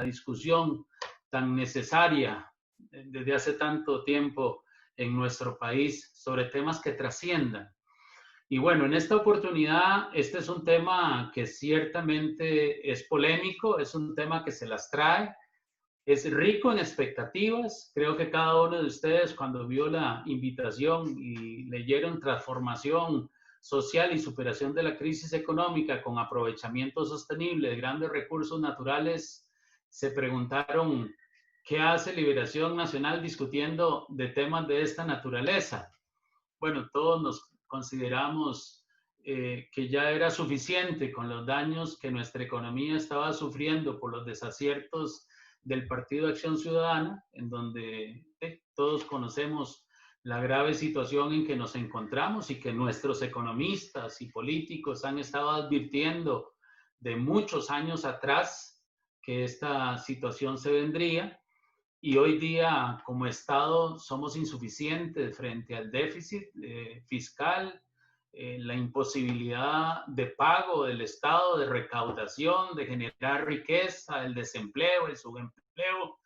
discusión tan necesaria desde hace tanto tiempo en nuestro país sobre temas que trasciendan. Y bueno, en esta oportunidad, este es un tema que ciertamente es polémico, es un tema que se las trae, es rico en expectativas. Creo que cada uno de ustedes, cuando vio la invitación y leyeron transformación social y superación de la crisis económica con aprovechamiento sostenible de grandes recursos naturales, se preguntaron qué hace Liberación Nacional discutiendo de temas de esta naturaleza. Bueno, todos nos consideramos que ya era suficiente con los daños que nuestra economía estaba sufriendo por los desaciertos del Partido Acción Ciudadana, en donde todos conocemos la grave situación en que nos encontramos y que nuestros economistas y políticos han estado advirtiendo de muchos años atrás que esta situación se vendría. Y hoy día, como Estado, somos insuficientes frente al déficit fiscal, la imposibilidad de pago del Estado, de recaudación, de generar riqueza, el desempleo, el subempleo,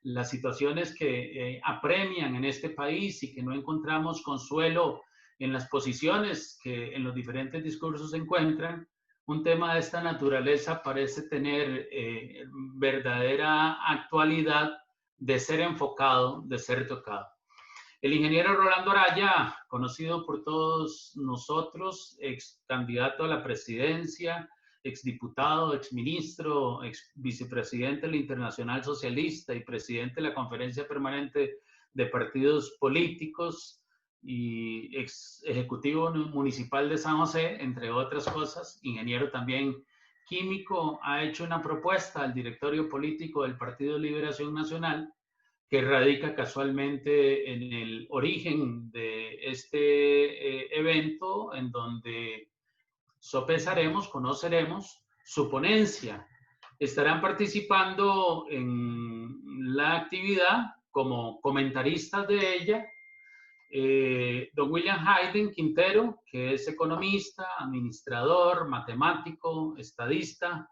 las situaciones que apremian en este país y que no encontramos consuelo en las posiciones que en los diferentes discursos se encuentran. Un tema de esta naturaleza parece tener verdadera actualidad, de ser enfocado, de ser tocado. El ingeniero Rolando Araya, conocido por todos nosotros, ex candidato a la presidencia, ex diputado, ex ministro, ex vicepresidente de la Internacional Socialista y presidente de la Conferencia Permanente de Partidos Políticos y ex ejecutivo municipal de San José, entre otras cosas, ingeniero también químico, ha hecho una propuesta al directorio político del Partido Liberación Nacional que radica casualmente en el origen de este evento, en donde sopesaremos, conoceremos su ponencia. Estarán participando en la actividad como comentaristas de ella don William Hayden Quintero, que es economista, administrador, matemático, estadista,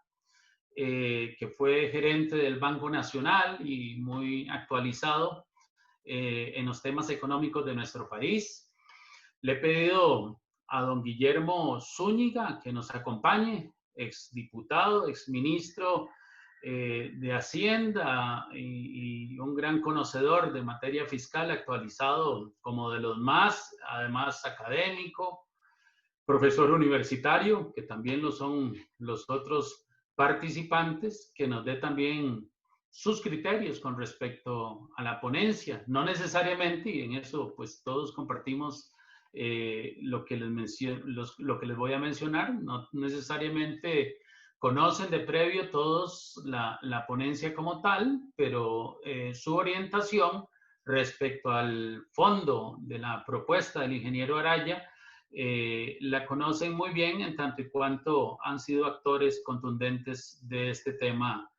que fue gerente del Banco Nacional y muy actualizado en los temas económicos de nuestro país. Le he pedido a don Guillermo Zúñiga que nos acompañe, exdiputado, exministro de Hacienda y un gran conocedor de materia fiscal, actualizado como de los más, además académico, profesor universitario, que también lo son los otros participantes, que nos dé también sus criterios con respecto a la ponencia. No necesariamente, y en eso pues todos compartimos lo que les voy a mencionar, no necesariamente conocen de previo todos la ponencia como tal, pero su orientación respecto al fondo de la propuesta del ingeniero Araya la conocen muy bien en tanto y cuanto han sido actores contundentes de este tema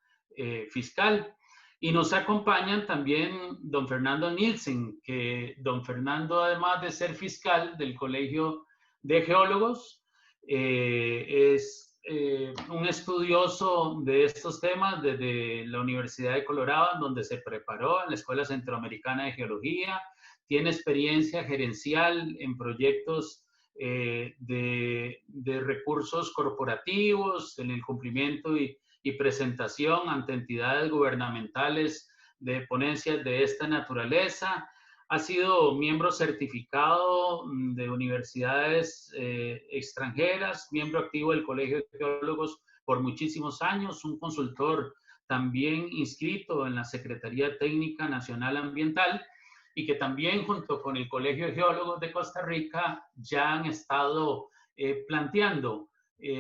fiscal. Y nos acompañan también don Fernando Nielsen, que don Fernando, además de ser fiscal del Colegio de Geólogos, es un estudioso de estos temas desde la Universidad de Colorado, donde se preparó en la Escuela Centroamericana de Geología, tiene experiencia gerencial en proyectos de recursos corporativos, en el cumplimiento y presentación ante entidades gubernamentales de ponencias de esta naturaleza. Ha sido miembro certificado de universidades extranjeras, miembro activo del Colegio de Geólogos por muchísimos años, un consultor también inscrito en la Secretaría Técnica Nacional Ambiental y que también junto con el Colegio de Geólogos de Costa Rica ya han estado planteando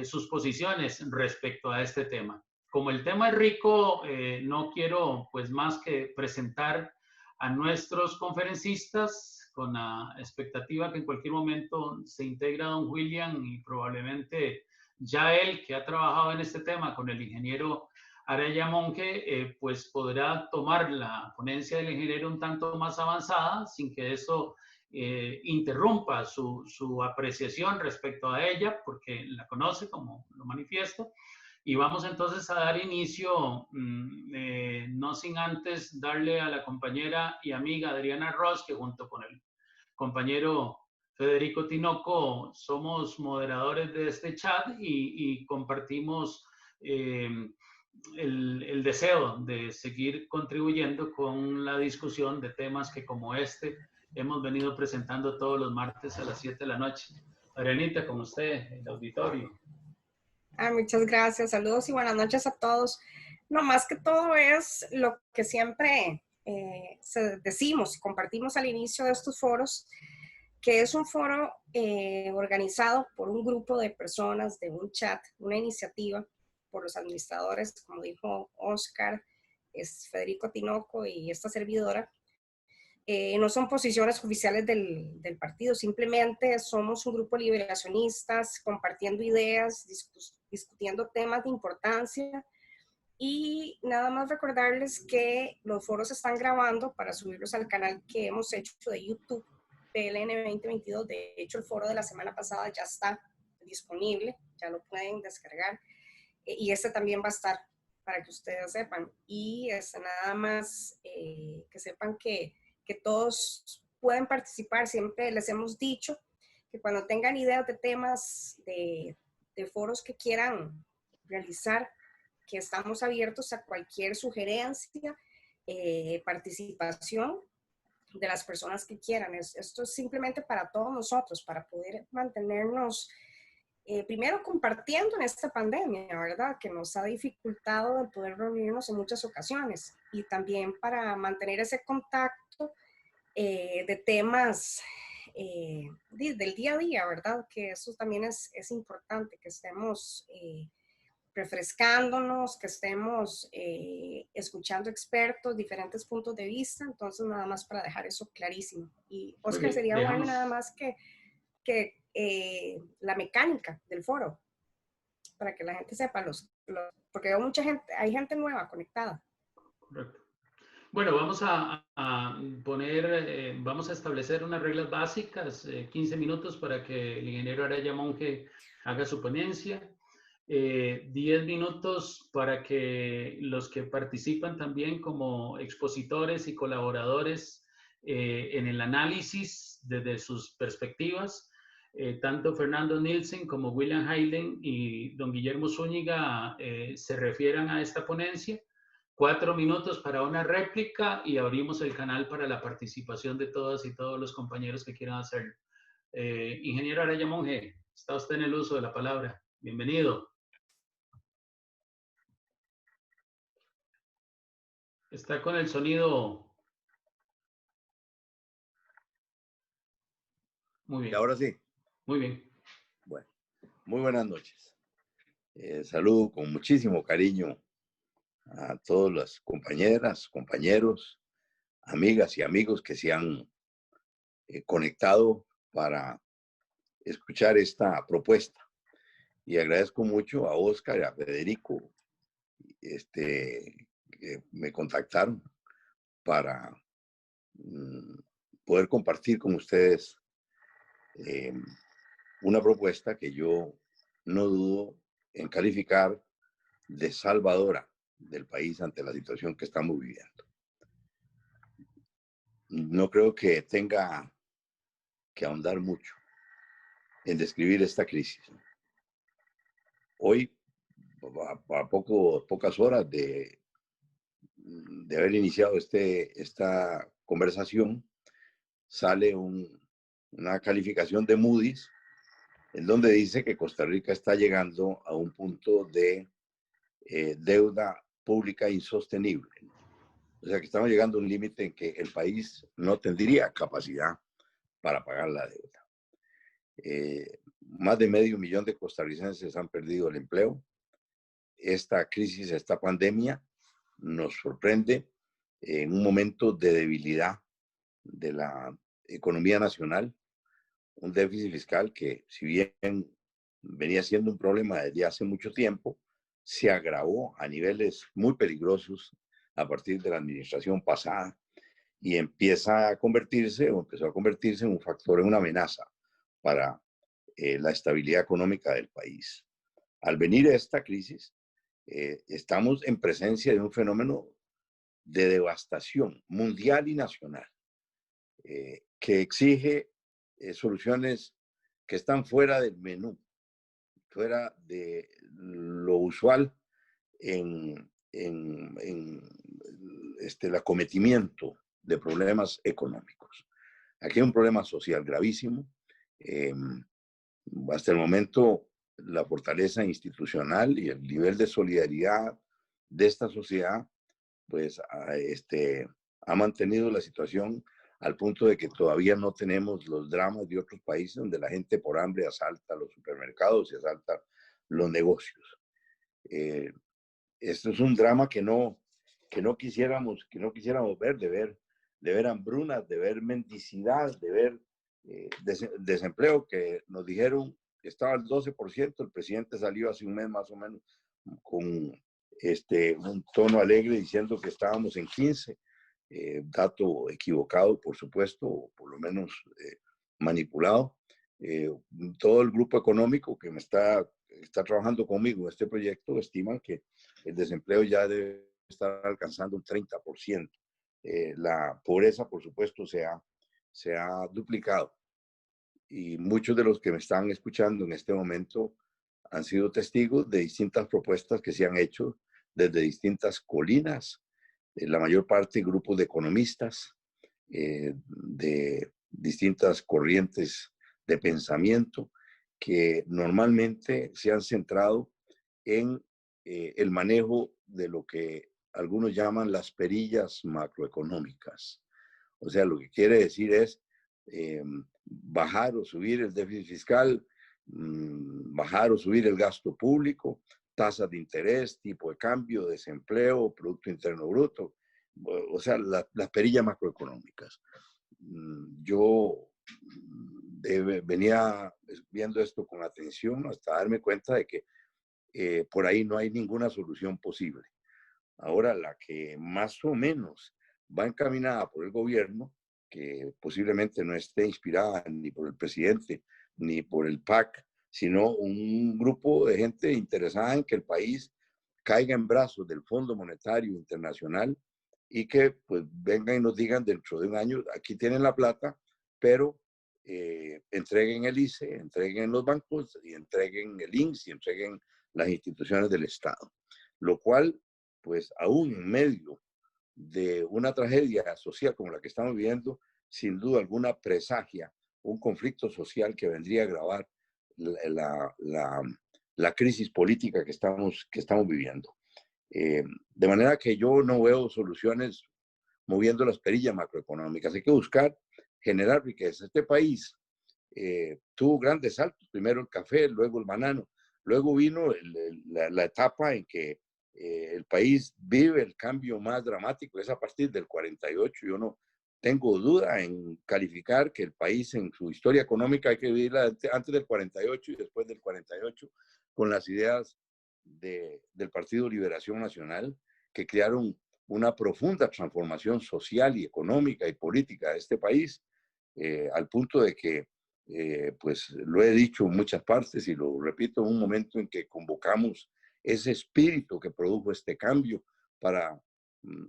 sus posiciones respecto a este tema. Como el tema es rico, no quiero pues más que presentar a nuestros conferencistas con la expectativa que en cualquier momento se integra don William y probablemente ya él, que ha trabajado en este tema con el ingeniero Araya Monge, pues podrá tomar la ponencia del ingeniero un tanto más avanzada sin que eso interrumpa su apreciación respecto a ella, porque la conoce, como lo manifiesto. Y vamos entonces a dar inicio, no sin antes darle a la compañera y amiga Adriana Ross, que junto con el compañero Federico Tinoco somos moderadores de este chat y compartimos el deseo de seguir contribuyendo con la discusión de temas que como este hemos venido presentando todos los martes a las 7 de la noche. Adrianita, con usted, el auditorio. Muchas gracias, saludos y buenas noches a todos. No, más que todo es lo que siempre decimos y compartimos al inicio de estos foros, que es un foro organizado por un grupo de personas, de un chat, una iniciativa por los administradores, como dijo Oscar, es Federico Tinoco y esta servidora. No son posiciones oficiales del partido, simplemente somos un grupo de liberacionistas compartiendo ideas, discutiendo temas de importancia y nada más recordarles que los foros se están grabando para subirlos al canal que hemos hecho de YouTube, PLN 2022. De hecho, el foro de la semana pasada ya está disponible, ya lo pueden descargar y este también va a estar para que ustedes sepan. Y nada más que sepan que todos pueden participar. Siempre les hemos dicho que cuando tengan ideas de temas, de foros que quieran realizar, que estamos abiertos a cualquier sugerencia, participación de las personas que quieran. Esto es simplemente para todos nosotros, para poder mantenernos primero compartiendo en esta pandemia, ¿verdad? Que nos ha dificultado el poder reunirnos en muchas ocasiones, y también para mantener ese contacto de temas del día a día, ¿verdad? Que eso también es importante, que estemos refrescándonos, que estemos escuchando expertos, diferentes puntos de vista. Entonces, nada más para dejar eso clarísimo. Y Oscar, sería bueno nada más que la mecánica del foro, para que la gente sepa porque hay mucha gente, hay gente nueva conectada. Correcto. Bueno, vamos a poner, vamos a establecer unas reglas básicas, 15 minutos para que el ingeniero Araya Monge haga su ponencia, 10 minutos para que los que participan también como expositores y colaboradores en el análisis desde sus perspectivas, tanto Fernando Nielsen como William Hayden y don Guillermo Zúñiga se refieran a esta ponencia. 4 minutos para una réplica y abrimos el canal para la participación de todas y todos los compañeros que quieran hacerlo. Ingeniero Araya Monge, está usted en el uso de la palabra. Bienvenido. Está con el sonido. Muy bien. Y ahora sí. Muy bien. Bueno, muy buenas noches. Saludo con muchísimo cariño a todas las compañeras, compañeros, amigas y amigos que se han conectado para escuchar esta propuesta. Y agradezco mucho a Oscar y a Federico que me contactaron para poder compartir con ustedes una propuesta que yo no dudo en calificar de salvadora del país ante la situación que estamos viviendo. No creo que tenga que ahondar mucho en describir esta crisis. Hoy, a pocas horas de haber iniciado esta conversación, sale una calificación de Moody's en donde dice que Costa Rica está llegando a un punto de deuda pública insostenible. O sea que estamos llegando a un límite en que el país no tendría capacidad para pagar la deuda. Más de 500,000 de costarricenses han perdido el empleo. Esta crisis, esta pandemia, nos sorprende en un momento de debilidad de la economía nacional, un déficit fiscal que, si bien venía siendo un problema desde hace mucho tiempo, se agravó a niveles muy peligrosos a partir de la administración pasada y empezó a convertirse en un factor, en una amenaza para la estabilidad económica del país. Al venir esta crisis, estamos en presencia de un fenómeno de devastación mundial y nacional, que exige soluciones que están fuera del menú, fuera de lo usual en el acometimiento de problemas económicos. Aquí hay un problema social gravísimo. Hasta el momento, la fortaleza institucional y el nivel de solidaridad de esta sociedad, pues, ha mantenido la situación al punto de que todavía no tenemos los dramas de otros países donde la gente por hambre asalta los supermercados y asalta los negocios. Esto es un drama que no quisiéramos ver, de ver hambrunas, de ver mendicidad, de ver desempleo, que nos dijeron que estaba al 12%. El presidente salió hace un mes más o menos con un tono alegre diciendo que estábamos en 15%, dato equivocado, por supuesto, o por lo menos manipulado. Todo el grupo económico que está trabajando conmigo en este proyecto estiman que el desempleo ya debe estar alcanzando un 30%. La pobreza, por supuesto, se ha duplicado. Y muchos de los que me están escuchando en este momento han sido testigos de distintas propuestas que se han hecho desde distintas colinas, la mayor parte grupos de economistas, de distintas corrientes de pensamiento que normalmente se han centrado en el manejo de lo que algunos llaman las perillas macroeconómicas. O sea, lo que quiere decir es bajar o subir el déficit fiscal, bajar o subir el gasto público, tasas de interés, tipo de cambio, desempleo, Producto Interno Bruto, o sea, las perillas macroeconómicas. Yo venía viendo esto con atención hasta darme cuenta de que por ahí no hay ninguna solución posible. Ahora, la que más o menos va encaminada por el gobierno, que posiblemente no esté inspirada ni por el presidente ni por el PAC, sino un grupo de gente interesada en que el país caiga en brazos del Fondo Monetario Internacional y que pues vengan y nos digan dentro de un año, aquí tienen la plata, pero entreguen el ICE, entreguen los bancos y entreguen el INSS y entreguen las instituciones del Estado. Lo cual, pues aún en medio de una tragedia social como la que estamos viviendo, sin duda alguna presagia un conflicto social que vendría a agravar la crisis política que estamos viviendo. De manera que yo no veo soluciones moviendo las perillas macroeconómicas. Hay que buscar generar riqueza. Este país tuvo grandes saltos, primero el café, luego el banano, luego vino la etapa en que el país vive el cambio más dramático, es a partir del 48. Yo no tengo duda en calificar que el país en su historia económica hay que vivirla antes del 48 y después del 48, con las ideas del Partido Liberación Nacional, que crearon una profunda transformación social y económica y política de este país, al punto de que, pues lo he dicho en muchas partes y lo repito, en un momento en que convocamos ese espíritu que produjo este cambio para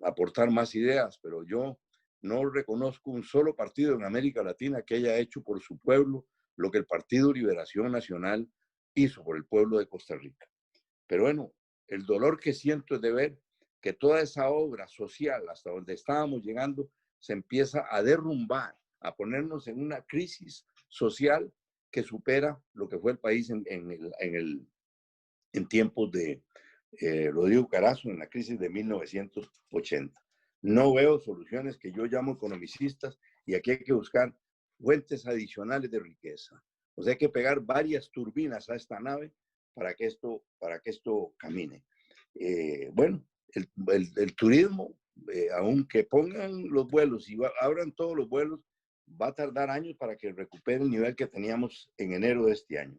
aportar más ideas, pero yo no reconozco un solo partido en América Latina que haya hecho por su pueblo lo que el Partido Liberación Nacional hizo por el pueblo de Costa Rica. Pero bueno, el dolor que siento es de ver que toda esa obra social hasta donde estábamos llegando se empieza a derrumbar, a ponernos en una crisis social que supera lo que fue el país en tiempos de Rodrigo Carazo, en la crisis de 1980. No veo soluciones que yo llamo economicistas y aquí hay que buscar fuentes adicionales de riqueza. O sea, hay que pegar varias turbinas a esta nave para que esto camine. Bueno, el turismo, aunque pongan los vuelos y abran todos los vuelos, va a tardar años para que recupere el nivel que teníamos en enero de este año.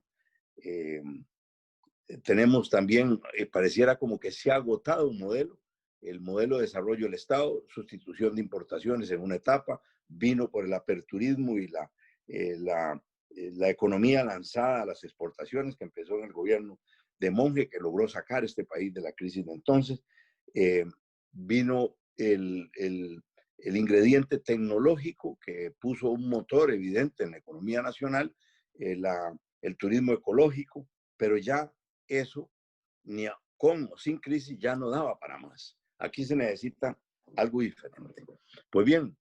Tenemos también, pareciera como que se ha agotado un modelo, el modelo de desarrollo del Estado, sustitución de importaciones en una etapa, vino por el aperturismo y la economía lanzada a las exportaciones que empezó en el gobierno de monje que logró sacar este país de la crisis de entonces. Vino el ingrediente tecnológico que puso un motor evidente en la economía nacional, el turismo ecológico, pero ya eso, ni con o sin crisis, ya no daba para más. Aquí se necesita algo diferente. Pues bien,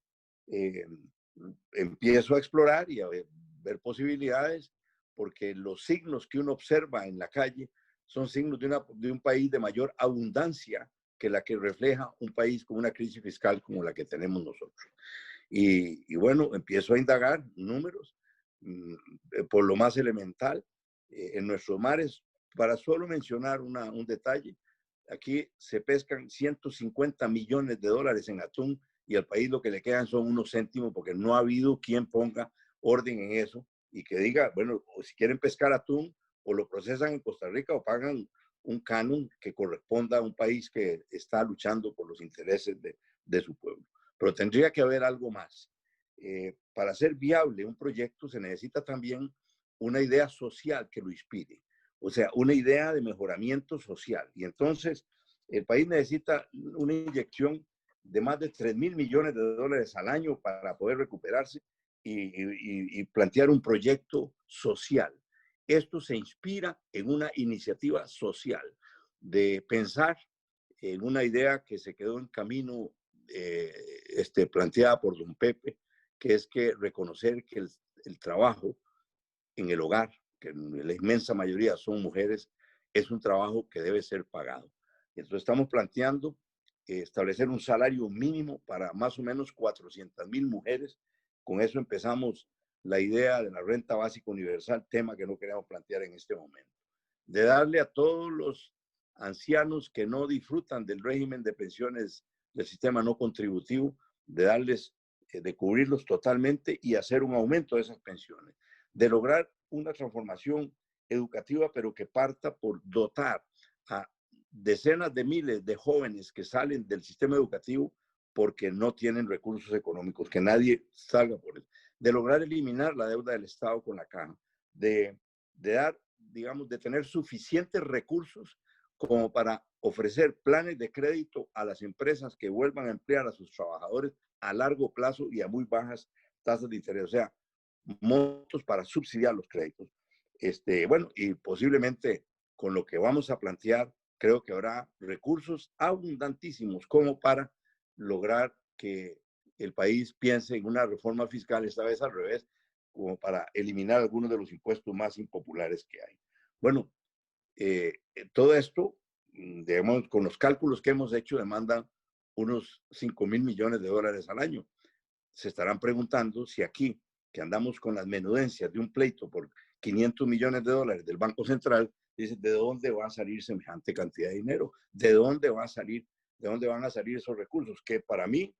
empiezo a explorar y a ver posibilidades, porque los signos que uno observa en la calle son signos de un país de mayor abundancia que la que refleja un país con una crisis fiscal como la que tenemos nosotros. Y bueno, empiezo a indagar números, por lo más elemental, en nuestros mares. Para solo mencionar un detalle, aquí se pescan 150 millones de dólares en atún y al país lo que le quedan son unos céntimos, porque no ha habido quien ponga orden en eso y que diga, bueno, si quieren pescar atún, o lo procesan en Costa Rica o pagan un canon que corresponda a un país que está luchando por los intereses de su pueblo. Pero tendría que haber algo más. Para ser viable un proyecto se necesita también una idea social que lo inspire, o sea, una idea de mejoramiento social. Y entonces el país necesita una inyección de más de 3.000 millones de dólares al año para poder recuperarse y plantear un proyecto social. Esto se inspira en una iniciativa social, de pensar en una idea que se quedó en camino, planteada por don Pepe, que es que reconocer que el trabajo en el hogar, que la inmensa mayoría son mujeres, es un trabajo que debe ser pagado. Entonces estamos planteando establecer un salario mínimo para más o menos 400.000 mujeres. Con eso empezamos la idea de la renta básica universal, tema que no queremos plantear en este momento. De darle a todos los ancianos que no disfrutan del régimen de pensiones del sistema no contributivo, de darles, de cubrirlos totalmente y hacer un aumento de esas pensiones, de lograr una transformación educativa, pero que parta por dotar a decenas de miles de jóvenes que salen del sistema educativo porque no tienen recursos económicos, que nadie salga por eso, de lograr eliminar la deuda del Estado con la caja, de dar, digamos, de tener suficientes recursos como para ofrecer planes de crédito a las empresas que vuelvan a emplear a sus trabajadores a largo plazo y a muy bajas tasas de interés, o sea, montos para subsidiar los créditos. Bueno, y posiblemente con lo que vamos a plantear, creo que habrá recursos abundantísimos como para lograr que el país piense en una reforma fiscal, esta vez al revés, como para eliminar algunos de los impuestos más impopulares que hay. Bueno, todo esto, digamos, con los cálculos que hemos hecho, demandan unos 5.000 millones de dólares al año. Se estarán preguntando si aquí, que andamos con las menudencias de un pleito por 500 millones de dólares del Banco Central, dicen, ¿de dónde va a salir semejante cantidad de dinero? ¿De dónde va a salir? ¿De dónde van a salir esos recursos? Que para mí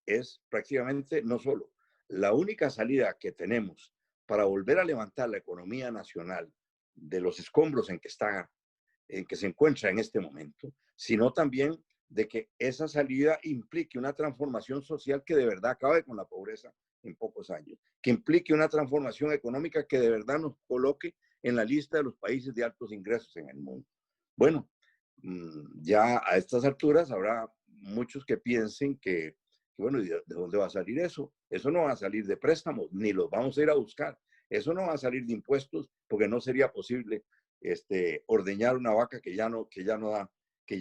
es prácticamente no solo la única salida que tenemos para volver a levantar la economía nacional de los escombros en que se encuentra en este momento, sino también de que esa salida implique una transformación social que de verdad acabe con la pobreza en pocos años, que implique una transformación económica que de verdad nos coloque en la lista de los países de altos ingresos en el mundo. Bueno, ya a estas alturas habrá muchos que piensen que bueno, ¿de dónde va a salir eso? Eso no va a salir de préstamos, ni los vamos a ir a buscar. Eso no va a salir de impuestos, porque no sería posible ordeñar una vaca que ya no da, que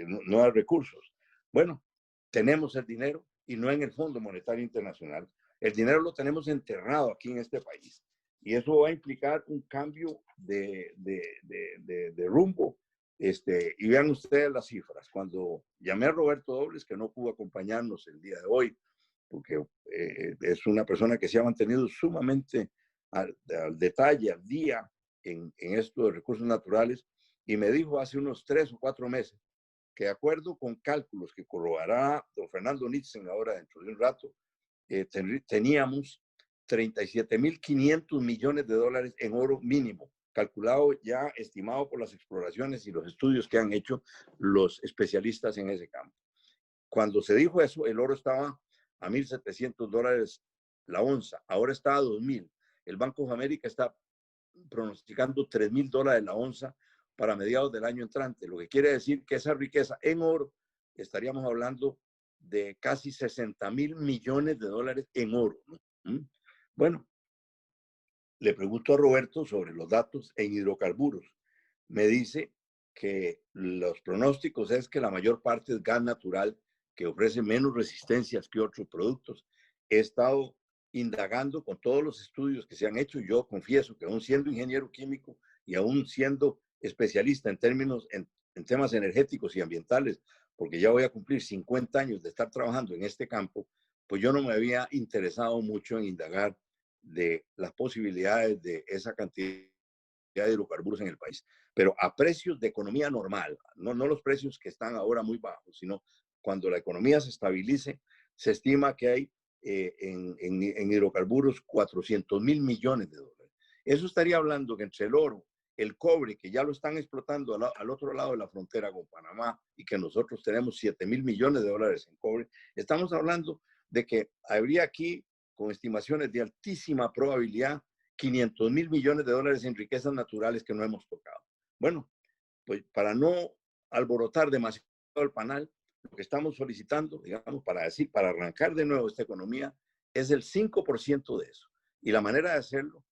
no da recursos. Bueno, tenemos el dinero y no en el Fondo Monetario Internacional. El dinero lo tenemos enterrado aquí en este país. Y eso va a implicar un cambio de rumbo. Y vean ustedes las cifras. Cuando llamé a Roberto Dobles, que no pudo acompañarnos el día de hoy, porque es una persona que se ha mantenido sumamente al detalle, al día en esto de recursos naturales, y me dijo hace unos 3 o 4 meses que de acuerdo con cálculos que corroborará don Fernando Nitzen ahora dentro de un rato, teníamos 37.500 millones de dólares en oro mínimo, calculado ya, estimado por las exploraciones y los estudios que han hecho los especialistas en ese campo. Cuando se dijo eso, el oro estaba a $1.700 la onza, ahora está a 2.000. El Banco de América está pronosticando $3,000 la onza para mediados del año entrante, lo que quiere decir que esa riqueza en oro, estaríamos hablando de casi $60,000 millones en oro, ¿no? Bueno, le pregunto a Roberto sobre los datos en hidrocarburos. Me dice que los pronósticos es que la mayor parte es gas natural, que ofrece menos resistencias que otros productos. He estado indagando con todos los estudios que se han hecho. Yo confieso que aún siendo ingeniero químico y aún siendo especialista en temas energéticos y ambientales, porque ya voy a cumplir 50 años de estar trabajando en este campo, pues yo no me había interesado mucho en indagar de las posibilidades de esa cantidad de hidrocarburos en el país, pero a precios de economía normal, no los precios que están ahora muy bajos, sino cuando la economía se estabilice, se estima que hay en hidrocarburos $400,000 millones. Eso estaría hablando que entre el oro, el cobre, que ya lo están explotando al otro lado de la frontera con Panamá y que nosotros tenemos $7,000 millones en cobre, estamos hablando de que habría aquí, con estimaciones de altísima probabilidad, $500,000 millones en riquezas naturales que no hemos tocado. Bueno, pues para no alborotar demasiado el panal, lo que estamos solicitando, digamos, para arrancar de nuevo esta economía, es el 5% de eso. Y la manera de hacerlo,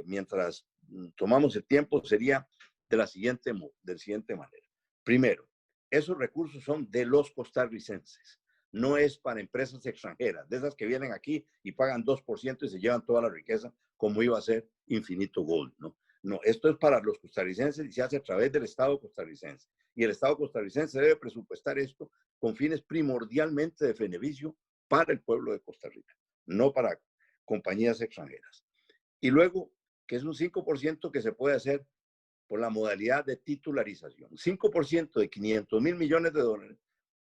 mientras tomamos el tiempo, sería de la siguiente manera. Primero, esos recursos son de los costarricenses. No es para empresas extranjeras, de esas que vienen aquí y pagan 2% y se llevan toda la riqueza, como iba a ser Infinito Gold, ¿no? No, esto es para los costarricenses y se hace a través del Estado costarricense. Y el Estado costarricense debe presupuestar esto con fines primordialmente de beneficio para el pueblo de Costa Rica, no para compañías extranjeras. Y luego, que es un 5% que se puede hacer por la modalidad de titularización. 5% de $500,000 millones,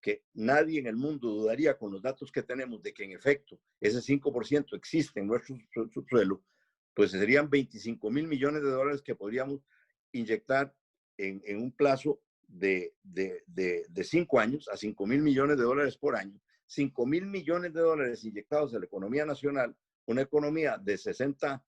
que nadie en el mundo dudaría con los datos que tenemos de que en efecto ese 5% existe en nuestro subsuelo, pues serían $25,000 millones que podríamos inyectar en un plazo de 5 años a $5,000 millones por año. $5,000 millones inyectados en la economía nacional, una economía de $60,000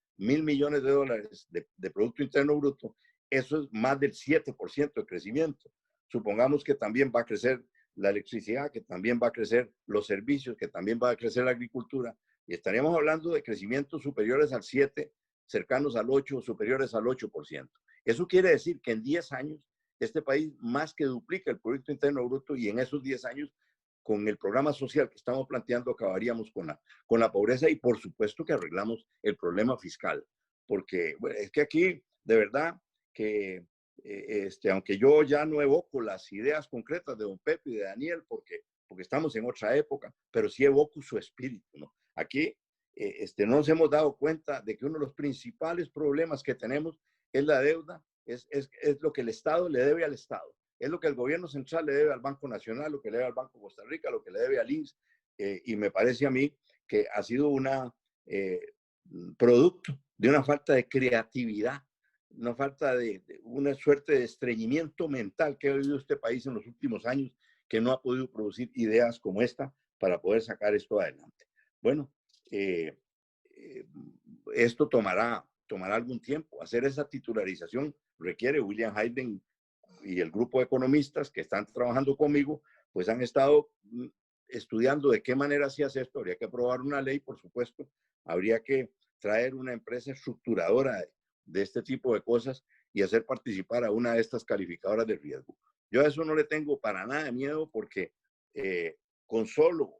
millones de Producto Interno Bruto, eso es más del 7% de crecimiento. Supongamos que también va a crecer la electricidad, que también va a crecer los servicios, que también va a crecer la agricultura, y estaríamos hablando de crecimientos superiores al 7, cercanos al 8, superiores al 8%. Eso quiere decir que en 10 años este país más que duplica el Producto Interno Bruto, y en esos 10 años, con el programa social que estamos planteando, acabaríamos con la pobreza, y por supuesto que arreglamos el problema fiscal, porque bueno, es que aquí, de verdad, que aunque yo ya no evoco las ideas concretas de don Pepe y de Daniel, porque estamos en otra época, pero sí evoco su espíritu, ¿no? Aquí no nos hemos dado cuenta de que uno de los principales problemas que tenemos es la deuda, es lo que el Estado le debe al Estado, es lo que el gobierno central le debe al Banco Nacional, lo que le debe al Banco de Costa Rica, lo que le debe al INSS, y me parece a mí que ha sido una producto de una falta de creatividad, una falta de una suerte de estreñimiento mental que ha vivido este país en los últimos años, que no ha podido producir ideas como esta para poder sacar esto adelante. Bueno, esto tomará algún tiempo. Hacer esa titularización requiere. William Hayden y el grupo de economistas que están trabajando conmigo, pues han estado estudiando de qué manera se hace esto. Habría que aprobar una ley, por supuesto. Habría que traer una empresa estructuradora de este tipo de cosas y hacer participar a una de estas calificadoras de riesgo. Yo a eso no le tengo para nada de miedo, porque con solo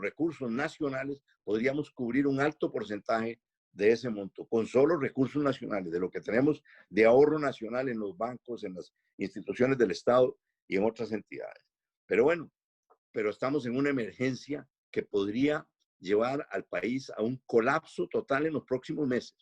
recursos nacionales podríamos cubrir un alto porcentaje de ese monto, con solo recursos nacionales, de lo que tenemos de ahorro nacional en los bancos, en las instituciones del Estado y en otras entidades. Pero bueno, estamos en una emergencia que podría llevar al país a un colapso total en los próximos meses.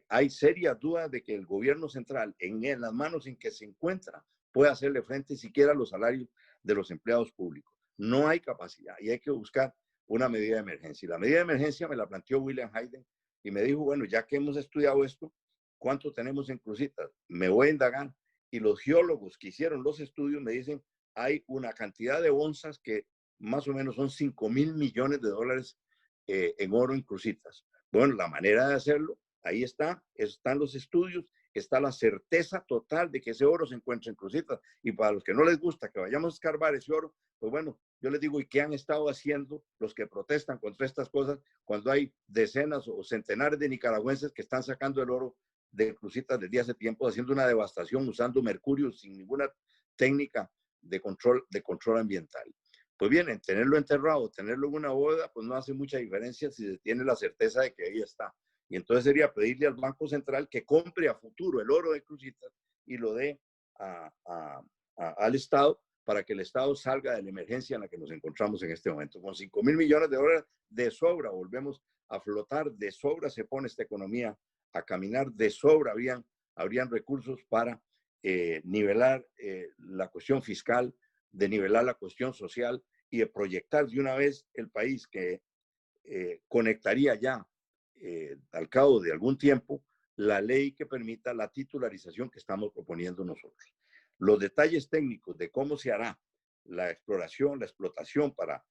Hay serias dudas de que el gobierno central, en las manos en que se encuentra, pueda hacerle frente siquiera a los salarios de los empleados públicos. No hay capacidad y hay que buscar una medida de emergencia. Y la medida de emergencia me la planteó William Hayden y me dijo, bueno, ya que hemos estudiado esto, ¿cuánto tenemos en Cruzitas? Me voy a indagar, y los geólogos que hicieron los estudios me dicen, hay una cantidad de onzas que más o menos son $5,000 millones en oro en Cruzitas. Bueno, la manera de hacerlo ahí está, están los estudios, está la certeza total de que ese oro se encuentra en Cruzitas. Y para los que no les gusta que vayamos a escarbar ese oro, pues bueno, yo les digo, ¿y qué han estado haciendo los que protestan contra estas cosas cuando hay decenas o centenares de nicaragüenses que están sacando el oro de Cruzitas desde hace tiempo, haciendo una devastación, usando mercurio sin ninguna técnica de control ambiental? Pues bien, en tenerlo enterrado, tenerlo en una bóveda, pues no hace mucha diferencia si se tiene la certeza de que ahí está. Y entonces sería pedirle al Banco Central que compre a futuro el oro de Cruzitas y lo dé al Estado para que el Estado salga de la emergencia en la que nos encontramos en este momento. Con 5.000 millones de dólares de sobra, volvemos a flotar, de sobra se pone esta economía a caminar, de sobra habrían recursos para nivelar la cuestión fiscal, de nivelar la cuestión social y de proyectar de una vez el país que conectaría ya al cabo de algún tiempo la ley que permita la titularización que estamos proponiendo nosotros. Los detalles técnicos de cómo se hará la exploración, la explotación para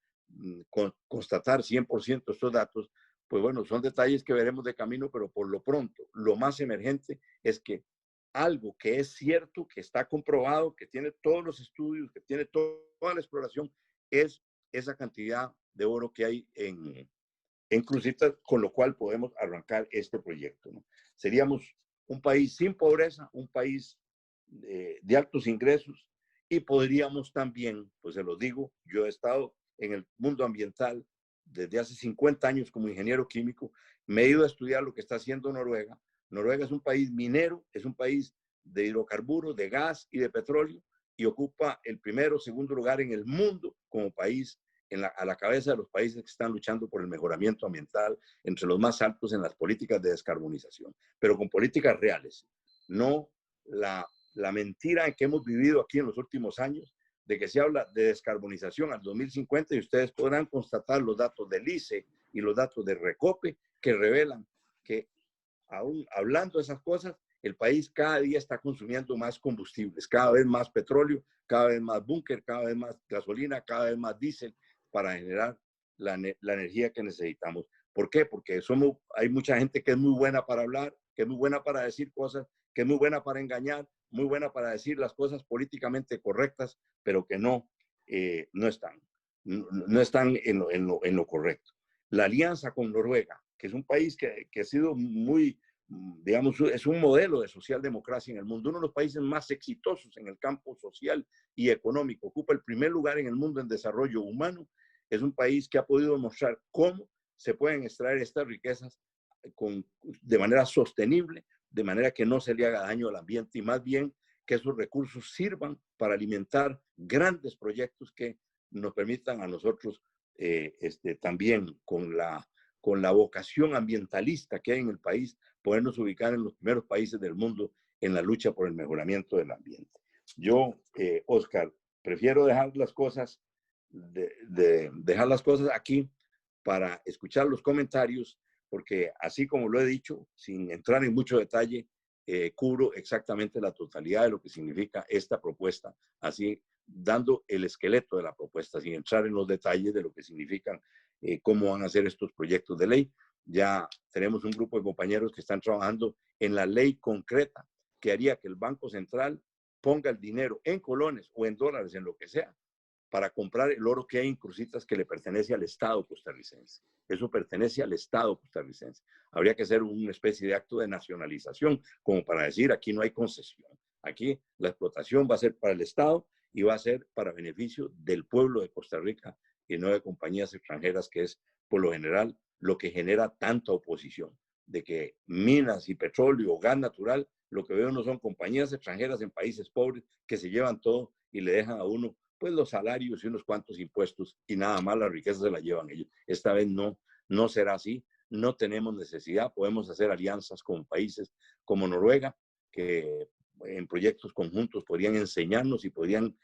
constatar 100% estos datos, pues bueno, son detalles que veremos de camino, pero por lo pronto, lo más emergente es que algo que es cierto, que está comprobado, que tiene todos los estudios, que tiene toda la exploración, es esa cantidad de oro que hay en Cruzitas, con lo cual podemos arrancar este proyecto, ¿no? Seríamos un país sin pobreza, un país de altos ingresos, y podríamos también, pues se los digo, yo he estado en el mundo ambiental desde hace 50 años como ingeniero químico, me he ido a estudiar lo que está haciendo Noruega. Noruega es un país minero, es un país de hidrocarburos, de gas y de petróleo, y ocupa el primero o segundo lugar en el mundo como país a la cabeza de los países que están luchando por el mejoramiento ambiental, entre los más altos en las políticas de descarbonización, pero con políticas reales, no la mentira en que hemos vivido aquí en los últimos años, de que se habla de descarbonización al 2050 y ustedes podrán constatar los datos del ICE y los datos de Recope que revelan que aún hablando de esas cosas, el país cada día está consumiendo más combustibles, cada vez más petróleo, cada vez más búnker, cada vez más gasolina, cada vez más diésel para generar la energía que necesitamos. ¿Por qué? Porque hay mucha gente que es muy buena para hablar, que es muy buena para decir cosas, que es muy buena para engañar, muy buena para decir las cosas políticamente correctas, pero que no están en lo correcto. La alianza con Noruega, que es un país que ha sido muy, digamos, es un modelo de socialdemocracia en el mundo, uno de los países más exitosos en el campo social y económico, ocupa el primer lugar en el mundo en desarrollo humano, es un país que ha podido demostrar cómo se pueden extraer estas riquezas de manera sostenible, de manera que no se le haga daño al ambiente y más bien que esos recursos sirvan para alimentar grandes proyectos que nos permitan a nosotros también con la vocación ambientalista que hay en el país, podernos ubicar en los primeros países del mundo en la lucha por el mejoramiento del ambiente. Yo, Oscar, prefiero dejar las cosas aquí para escuchar los comentarios, porque así como lo he dicho, sin entrar en mucho detalle, cubro exactamente la totalidad de lo que significa esta propuesta, así dando el esqueleto de la propuesta, sin entrar en los detalles de lo que significan, cómo van a ser estos proyectos de ley. Ya tenemos un grupo de compañeros que están trabajando en la ley concreta que haría que el Banco Central ponga el dinero en colones o en dólares, en lo que sea, para comprar el oro que hay en Cruzitas que le pertenece al Estado costarricense. Eso pertenece al Estado costarricense. Habría que hacer una especie de acto de nacionalización, como para decir, aquí no hay concesión. Aquí la explotación va a ser para el Estado y va a ser para beneficio del pueblo de Costa Rica y no de compañías extranjeras, que es por lo general lo que genera tanta oposición, de que minas y petróleo o gas natural, lo que veo no son compañías extranjeras en países pobres que se llevan todo y le dejan a uno pues los salarios y unos cuantos impuestos y nada más la riqueza se la llevan ellos. Esta vez no será así, no tenemos necesidad, podemos hacer alianzas con países como Noruega, que en proyectos conjuntos podrían enseñarnos y podrían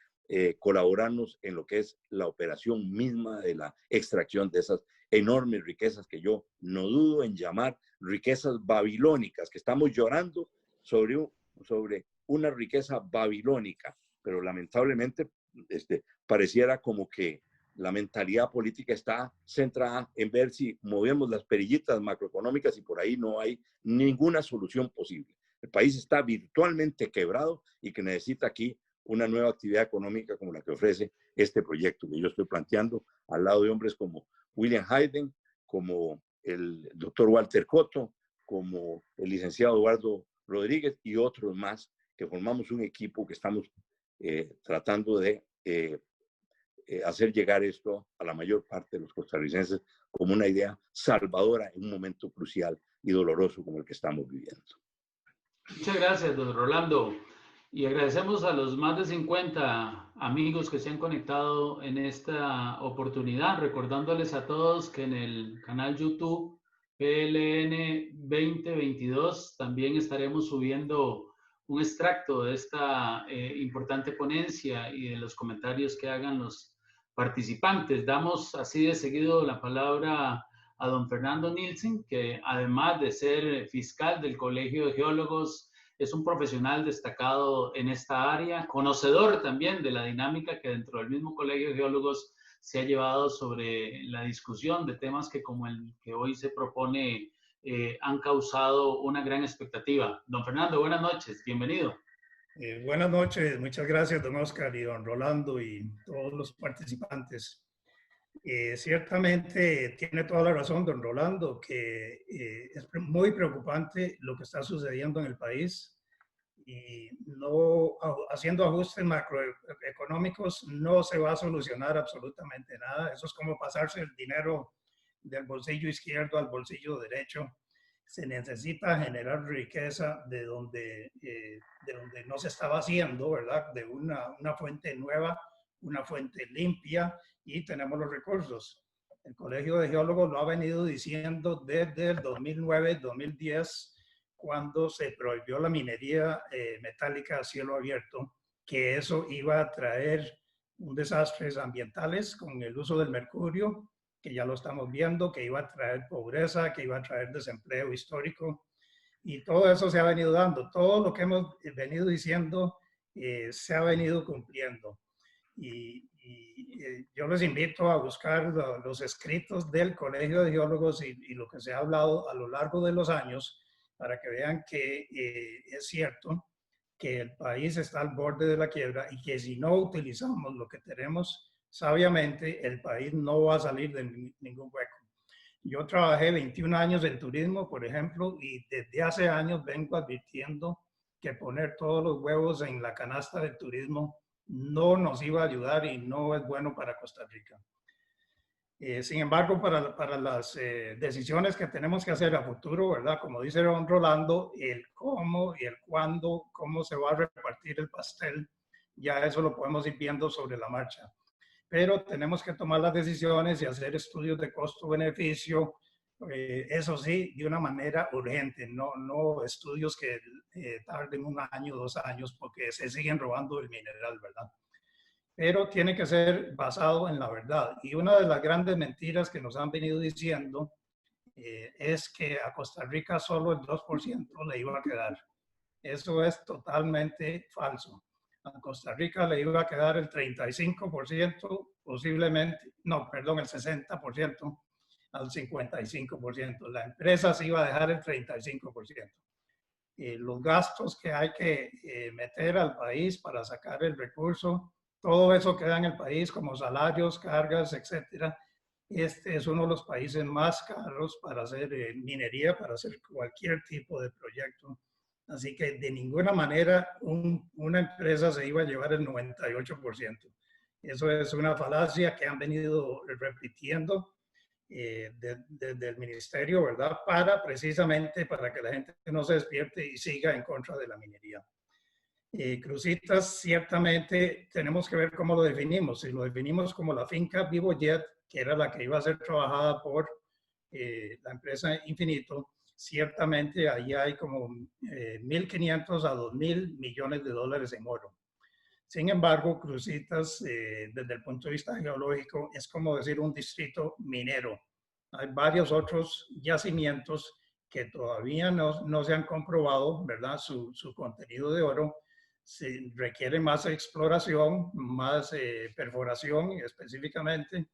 colaborarnos en lo que es la operación misma de la extracción de esas enormes riquezas que yo no dudo en llamar riquezas babilónicas, que estamos llorando sobre una riqueza babilónica, pero lamentablemente pareciera como que la mentalidad política está centrada en ver si movemos las perillitas macroeconómicas y por ahí no hay ninguna solución posible. El país está virtualmente quebrado y que necesita aquí una nueva actividad económica como la que ofrece este proyecto que yo estoy planteando al lado de hombres como William Hayden, como el doctor Walter Cotto, como el licenciado Eduardo Rodríguez y otros más que formamos un equipo que estamos tratando de hacer llegar esto a la mayor parte de los costarricenses como una idea salvadora en un momento crucial y doloroso como el que estamos viviendo. Muchas gracias, don Rolando. Y agradecemos a los más de 50 amigos que se han conectado en esta oportunidad, recordándoles a todos que en el canal YouTube PLN 2022 también estaremos subiendo un extracto de esta importante ponencia y de los comentarios que hagan los participantes. Damos así de seguido la palabra a don Fernando Nielsen, que además de ser fiscal del Colegio de Geólogos, es un profesional destacado en esta área, conocedor también de la dinámica que dentro del mismo Colegio de Geólogos se ha llevado sobre la discusión de temas que como el que hoy se propone han causado una gran expectativa. Don Fernando, buenas noches, bienvenido. Buenas noches, muchas gracias don Oscar y don Rolando y todos los participantes. Ciertamente tiene toda la razón don Rolando que es muy preocupante lo que está sucediendo en el país y no haciendo ajustes macroeconómicos no se va a solucionar absolutamente nada. Eso es como pasarse el dinero del bolsillo izquierdo al bolsillo derecho. Se necesita generar riqueza de donde no se estaba haciendo, ¿verdad? De una fuente nueva, una fuente limpia, y tenemos los recursos. El Colegio de Geólogos lo ha venido diciendo desde el 2009-2010, cuando se prohibió la minería metálica a cielo abierto, que eso iba a traer un desastres ambientales con el uso del mercurio, que ya lo estamos viendo, que iba a traer pobreza, que iba a traer desempleo histórico, y todo eso se ha venido dando. Todo lo que hemos venido diciendo se ha venido cumpliendo. Y yo les invito a buscar los escritos del Colegio de Geólogos y lo que se ha hablado a lo largo de los años para que vean que es cierto que el país está al borde de la quiebra y que si no utilizamos lo que tenemos sabiamente, el país no va a salir de ningún hueco. Yo trabajé 21 años en turismo, por ejemplo, y desde hace años vengo advirtiendo que poner todos los huevos en la canasta del turismo no nos iba a ayudar y no es bueno para Costa Rica. Sin embargo, para las decisiones que tenemos que hacer a futuro, ¿verdad? Como dice don Rolando, el cómo y el cuándo, cómo se va a repartir el pastel, ya eso lo podemos ir viendo sobre la marcha. Pero tenemos que tomar las decisiones y hacer estudios de costo-beneficio, eso sí, de una manera urgente, no estudios que tarden 1 año, 2 años, porque se siguen robando el mineral, ¿verdad? Pero tiene que ser basado en la verdad. Y una de las grandes mentiras que nos han venido diciendo es que a Costa Rica solo el 2% le iba a quedar. Eso es totalmente falso. A Costa Rica le iba a quedar el 35%, posiblemente, no, perdón, el 60% al 55%. La empresa se iba a dejar el 35%. Los gastos que hay que meter al país para sacar el recurso, todo eso queda en el país como salarios, cargas, etcétera. Este es uno de los países más caros para hacer minería, para hacer cualquier tipo de proyecto. Así que de ninguna manera una empresa se iba a llevar el 98%. Eso es una falacia que han venido repitiendo desde el ministerio, ¿verdad? Precisamente para que la gente no se despierte y siga en contra de la minería. Cruzitas, ciertamente tenemos que ver cómo lo definimos. Si lo definimos como la finca Vivojet, que era la que iba a ser trabajada por la empresa Infinito, ciertamente ahí hay como 1.500 a 2.000 millones de dólares en oro. Sin embargo, Cruzitas, desde el punto de vista geológico, es como decir un distrito minero. Hay varios otros yacimientos que todavía no se han comprobado, ¿verdad? Su contenido de oro. se requiere más exploración, más perforación específicamente,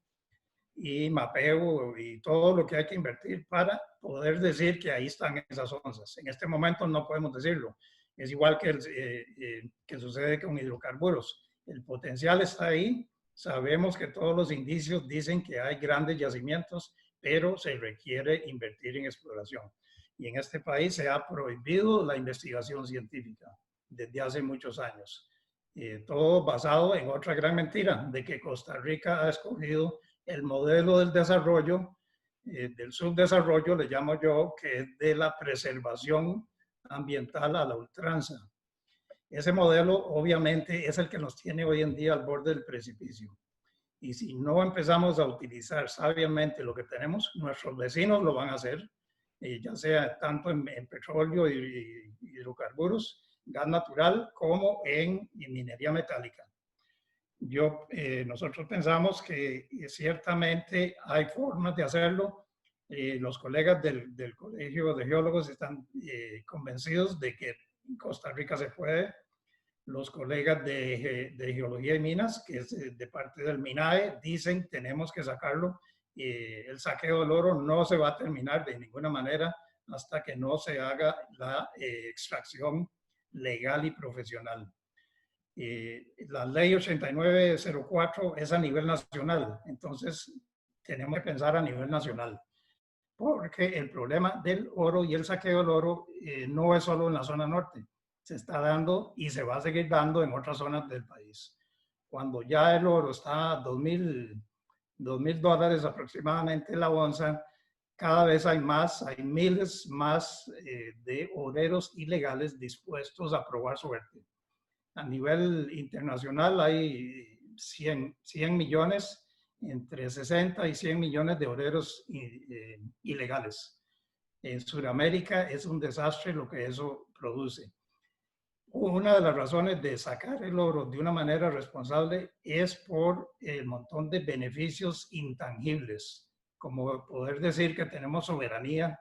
y mapeo y todo lo que hay que invertir para poder decir que ahí están esas onzas. En este momento no podemos decirlo. Es igual que sucede con hidrocarburos. El potencial está ahí. Sabemos que todos los indicios dicen que hay grandes yacimientos, pero se requiere invertir en exploración. Y en este país se ha prohibido la investigación científica desde hace muchos años. Todo basado en otra gran mentira, de que Costa Rica ha escogido el modelo del desarrollo, del subdesarrollo, le llamo yo, que es de la preservación ambiental a la ultranza. Ese modelo obviamente es el que nos tiene hoy en día al borde del precipicio. Y si no empezamos a utilizar sabiamente lo que tenemos, nuestros vecinos lo van a hacer, ya sea tanto en petróleo y hidrocarburos, gas natural, como en minería metálica. Nosotros pensamos que ciertamente hay formas de hacerlo. Los colegas del Colegio de Geólogos están convencidos de que en Costa Rica se puede. Los colegas de Geología y Minas, que es de parte del MINAE, dicen tenemos que sacarlo. El saqueo del oro no se va a terminar de ninguna manera hasta que no se haga la extracción legal y profesional. La ley 8904 es a nivel nacional, entonces tenemos que pensar a nivel nacional, porque el problema del oro y el saqueo del oro no es solo en la zona norte, se está dando y se va a seguir dando en otras zonas del país. Cuando ya el oro está a $2,000 aproximadamente la onza, cada vez hay miles más de obreros ilegales dispuestos a probar suerte. A nivel internacional hay 100 millones, entre 60 y 100 millones de obreros ilegales. En Sudamérica es un desastre lo que eso produce. Una de las razones de sacar el oro de una manera responsable es por el montón de beneficios intangibles, como poder decir que tenemos soberanía,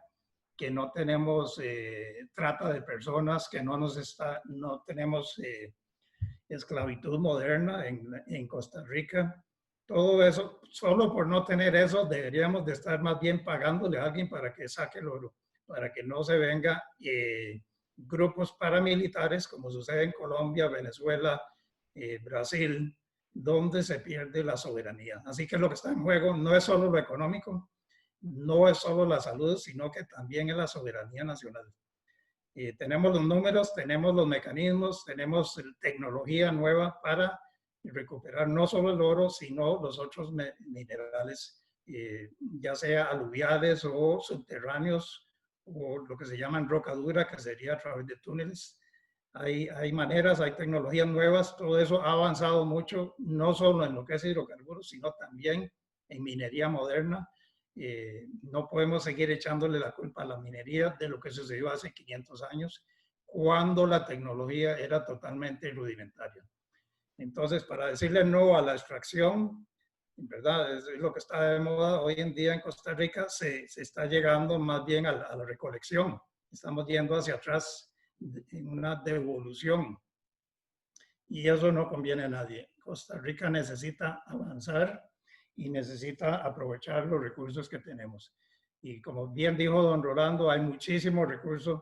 que no tenemos trata de personas, que no tenemos esclavitud moderna en Costa Rica. Todo eso, solo por no tener eso, deberíamos de estar más bien pagándole a alguien para que saque el oro, para que no se venga grupos paramilitares, como sucede en Colombia, Venezuela, Brasil, donde se pierde la soberanía. Así que lo que está en juego no es solo lo económico, no es solo la salud, sino que también es la soberanía nacional. Tenemos los números, tenemos los mecanismos, tenemos tecnología nueva para recuperar no solo el oro, sino los otros minerales, ya sea aluviales o subterráneos, o lo que se llaman roca dura, que sería a través de túneles. Hay maneras, hay tecnologías nuevas, todo eso ha avanzado mucho, no solo en lo que es hidrocarburos, sino también en minería moderna. No podemos seguir echándole la culpa a la minería de lo que sucedió hace 500 años, cuando la tecnología era totalmente rudimentaria. Entonces, para decirle no a la extracción, en verdad, es lo que está de moda hoy en día en Costa Rica, se está llegando más bien a la recolección. Estamos yendo hacia atrás en una devolución. Y eso no conviene a nadie. Costa Rica necesita avanzar y necesita aprovechar los recursos que tenemos. Y como bien dijo don Rolando, hay muchísimos recursos.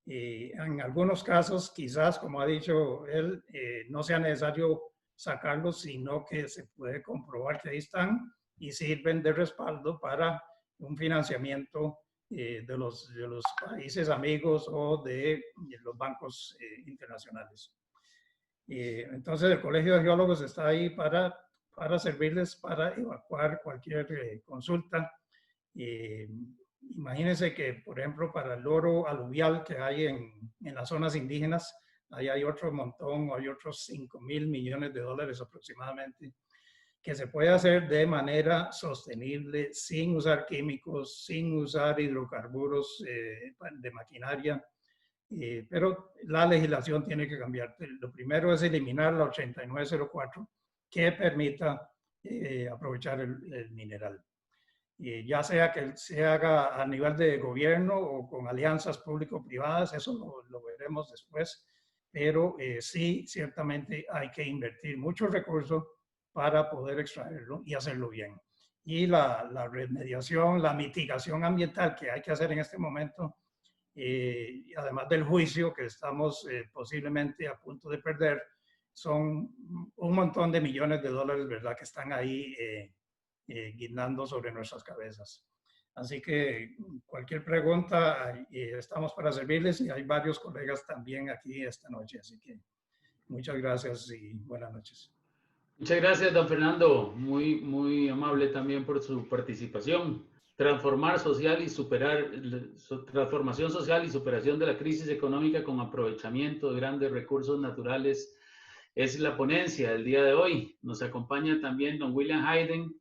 En algunos casos, quizás, como ha dicho él, no sea necesario sacarlos, sino que se puede comprobar que ahí están y sirven de respaldo para un financiamiento de los países amigos o de los bancos internacionales. Entonces, el Colegio de Geólogos está ahí para servirles para evacuar cualquier consulta. Imagínense que, por ejemplo, para el oro aluvial que hay en las zonas indígenas, ahí hay otro montón, hay otros 5,000 millones de dólares aproximadamente, que se puede hacer de manera sostenible, sin usar químicos, sin usar hidrocarburos de maquinaria. Pero la legislación tiene que cambiar. Lo primero es eliminar la 8904, que permita aprovechar el mineral. Ya sea que se haga a nivel de gobierno o con alianzas público-privadas, eso lo veremos después. pero sí, ciertamente hay que invertir muchos recursos para poder extraerlo y hacerlo bien. Y la remediación, la mitigación ambiental que hay que hacer en este momento, además del juicio que estamos posiblemente a punto de perder, son un montón de millones de dólares, ¿verdad?, que están ahí guindando sobre nuestras cabezas. Así que cualquier pregunta, estamos para servirles y hay varios colegas también aquí esta noche. Así que muchas gracias y buenas noches. Muchas gracias, don Fernando. Muy, muy amable también por su participación. Transformar social y superar, transformación social y superación de la crisis económica con aprovechamiento de grandes recursos naturales es la ponencia del día de hoy. Nos acompaña también don William Hayden,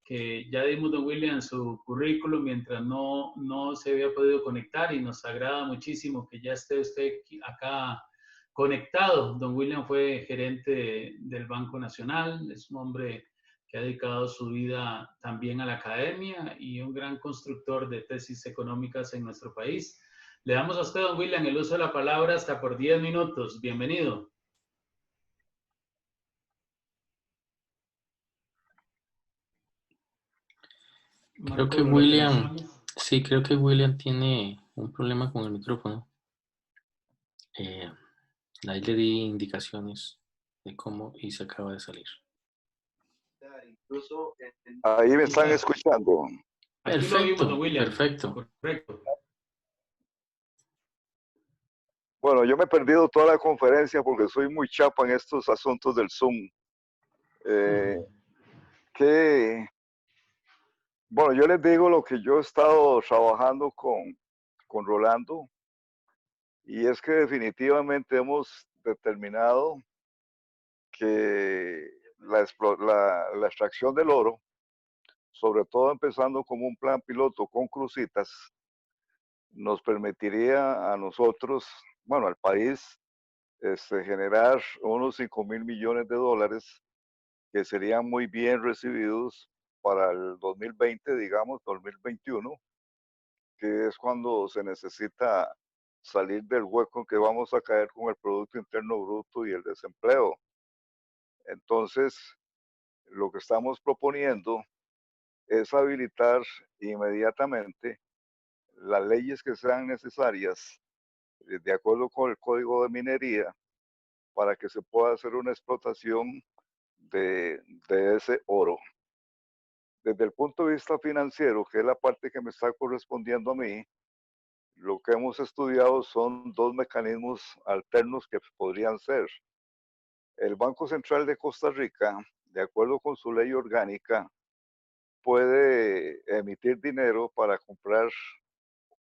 que ya dimos, don William, su currículum mientras no se había podido conectar, y nos agrada muchísimo que ya esté usted acá conectado. Don William fue gerente del Banco Nacional, es un hombre que ha dedicado su vida también a la academia y un gran constructor de tesis económicas en nuestro país. Le damos a usted, don William, el uso de la palabra hasta por 10 minutos. Bienvenido. Creo que William, sí, creo que William tiene un problema con el micrófono. Ahí le di indicaciones de cómo y se acaba de salir. Ahí me están escuchando. Perfecto, lo vimos, don William. Perfecto. Correcto. Bueno, yo me he perdido toda la conferencia porque soy muy chapa en estos asuntos del Zoom. Bueno, yo les digo lo que yo he estado trabajando con Rolando, y es que definitivamente hemos determinado que la extracción del oro, sobre todo empezando como un plan piloto con Cruzitas, nos permitiría a nosotros, bueno, al país, generar unos 5.000 millones de dólares que serían muy bien recibidos para el 2020, digamos, 2021, que es cuando se necesita salir del hueco en que vamos a caer con el Producto Interno Bruto y el desempleo. Entonces, lo que estamos proponiendo es habilitar inmediatamente las leyes que sean necesarias, de acuerdo con el Código de Minería, para que se pueda hacer una explotación de ese oro. Desde el punto de vista financiero, que es la parte que me está correspondiendo a mí, lo que hemos estudiado son dos mecanismos alternos que podrían ser. El Banco Central de Costa Rica, de acuerdo con su ley orgánica, puede emitir dinero para comprar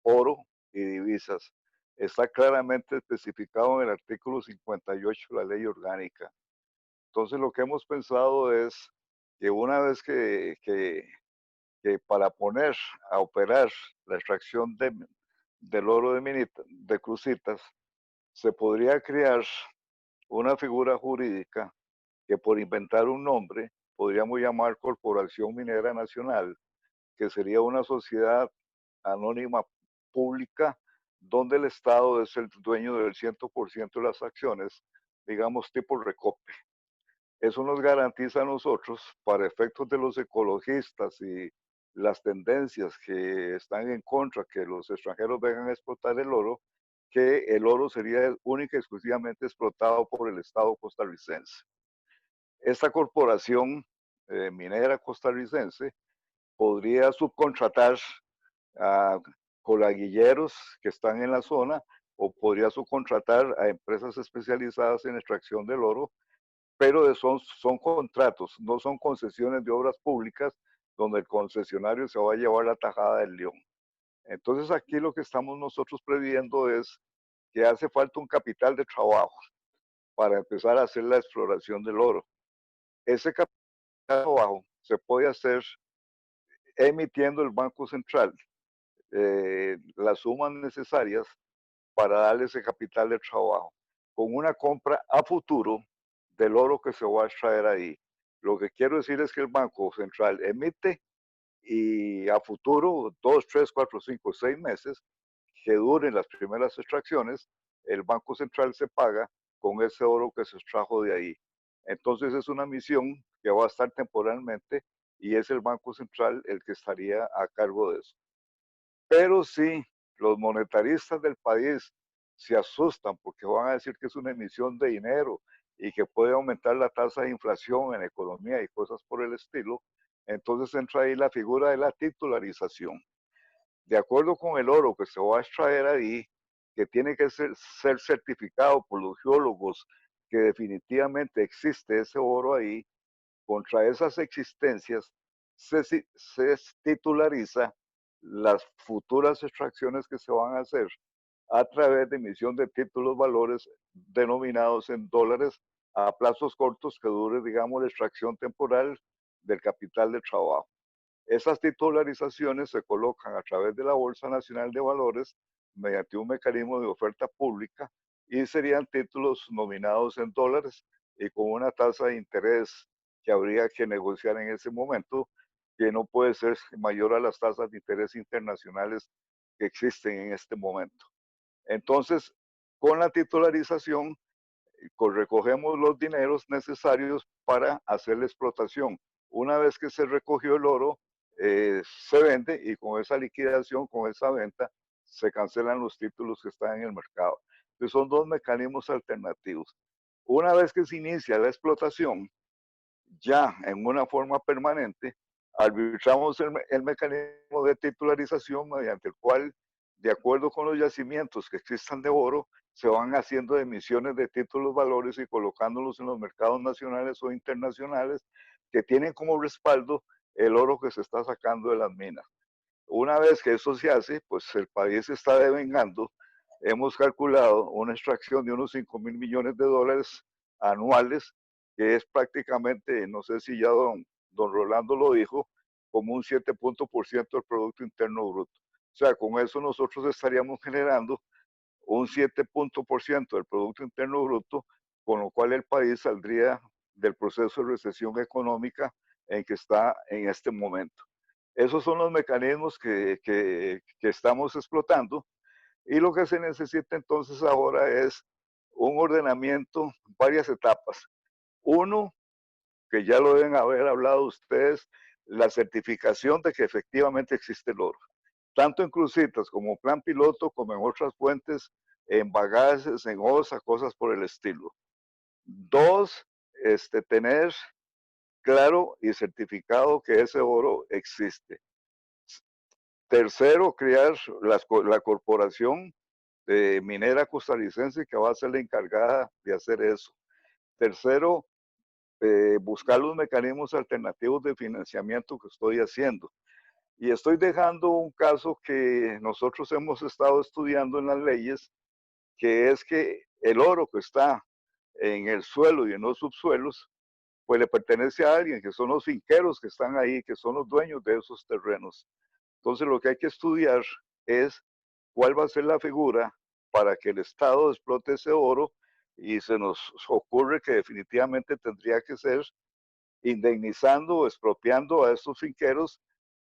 oro y divisas. Está claramente especificado en el artículo 58 de la ley orgánica. Entonces, lo que hemos pensado es que una vez que para poner a operar la extracción del oro de Cruzitas, se podría crear una figura jurídica que, por inventar un nombre, podríamos llamar Corporación Minera Nacional, que sería una sociedad anónima pública donde el Estado es el dueño del 100% de las acciones, digamos tipo Recope. Eso nos garantiza a nosotros, para efectos de los ecologistas y las tendencias que están en contra que los extranjeros vengan a explotar el oro, que el oro sería única y exclusivamente explotado por el Estado costarricense. Esta corporación minera costarricense podría subcontratar a colaguilleros que están en la zona, o podría subcontratar a empresas especializadas en extracción del oro, pero son contratos, no son concesiones de obras públicas donde el concesionario se va a llevar la tajada del león. Entonces, aquí lo que estamos nosotros previendo es que hace falta un capital de trabajo para empezar a hacer la exploración del oro. Ese capital de trabajo se puede hacer emitiendo el Banco Central las sumas necesarias para darle ese capital de trabajo, con una compra a futuro del oro que se va a extraer ahí. Lo que quiero decir es que el Banco Central emite, y a futuro, 2, 3, 4, 5, 6 meses, que duren las primeras extracciones, el Banco Central se paga con ese oro que se extrajo de ahí. Entonces es una misión que va a estar temporalmente y es el Banco Central el que estaría a cargo de eso. Pero si los monetaristas del país se asustan porque van a decir que es una emisión de dinero y que puede aumentar la tasa de inflación en la economía y cosas por el estilo, entonces entra ahí la figura de la titularización. De acuerdo con el oro que se va a extraer ahí, que tiene que ser certificado por los geólogos que definitivamente existe ese oro ahí, contra esas existencias se titulariza las futuras extracciones que se van a hacer a través de emisión de títulos valores denominados en dólares a plazos cortos que dure, digamos, la extracción temporal del capital de trabajo. Esas titularizaciones se colocan a través de la Bolsa Nacional de Valores mediante un mecanismo de oferta pública y serían títulos nominados en dólares y con una tasa de interés que habría que negociar en ese momento, que no puede ser mayor a las tasas de interés internacionales que existen en este momento. Entonces, con la titularización, recogemos los dineros necesarios para hacer la explotación. Una vez que se recogió el oro, se vende y con esa liquidación, con esa venta, se cancelan los títulos que están en el mercado. Entonces son dos mecanismos alternativos. Una vez que se inicia la explotación, ya en una forma permanente, arbitramos el mecanismo de titularización mediante el cual, de acuerdo con los yacimientos que existan de oro, se van haciendo emisiones de títulos valores y colocándolos en los mercados nacionales o internacionales que tienen como respaldo el oro que se está sacando de las minas. Una vez que eso se hace, pues el país está devengando. Hemos calculado una extracción de unos 5.000 millones de dólares anuales, que es prácticamente, no sé si ya don Rolando lo dijo, como un 7% del Producto Interno Bruto. O sea, con eso nosotros estaríamos generando un 7% del Producto Interno Bruto, con lo cual el país saldría del proceso de recesión económica en que está en este momento. Esos son los mecanismos que estamos explotando y lo que se necesita entonces ahora es un ordenamiento, varias etapas. Uno, que ya lo deben haber hablado ustedes, la certificación de que efectivamente existe el oro, tanto en Cruzitas como plan piloto, como en otras fuentes, en bagajes, en OSA, cosas por el estilo. Dos, tener claro y certificado que ese oro existe. Tercero, crear la corporación minera costarricense que va a ser la encargada de hacer eso. Tercero, buscar los mecanismos alternativos de financiamiento que estoy haciendo. Y estoy dejando un caso que nosotros hemos estado estudiando en las leyes, que es que el oro que está en el suelo y en los subsuelos, pues le pertenece a alguien, que son los finqueros que están ahí, que son los dueños de esos terrenos. Entonces lo que hay que estudiar es cuál va a ser la figura para que el Estado explote ese oro y se nos ocurre que definitivamente tendría que ser indemnizando o expropiando a estos finqueros,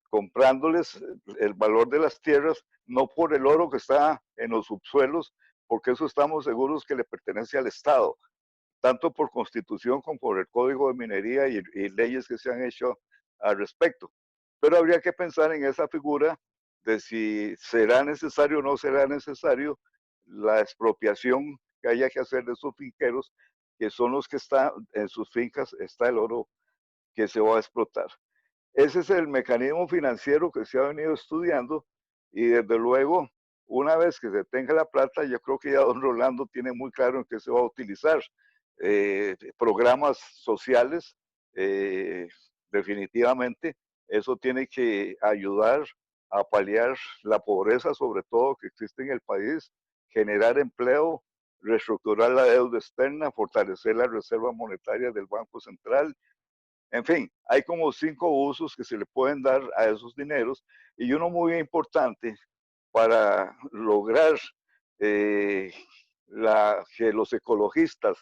comprándoles el valor de las tierras, no por el oro que está en los subsuelos, porque eso estamos seguros que le pertenece al Estado, tanto por constitución como por el Código de Minería y leyes que se han hecho al respecto. Pero habría que pensar en esa figura de si será necesario o no será necesario la expropiación que haya que hacer de esos finqueros, que son los que están en sus fincas, está el oro que se va a explotar. Ese es el mecanismo financiero que se ha venido estudiando y desde luego, una vez que se tenga la plata, yo creo que ya don Rolando tiene muy claro en qué se va a utilizar. Programas sociales, definitivamente, eso tiene que ayudar a paliar la pobreza, sobre todo que existe en el país, generar empleo, reestructurar la deuda externa, fortalecer la reserva monetaria del Banco Central. En fin, hay como 5 usos que se le pueden dar a esos dineros y uno muy importante para lograr que los ecologistas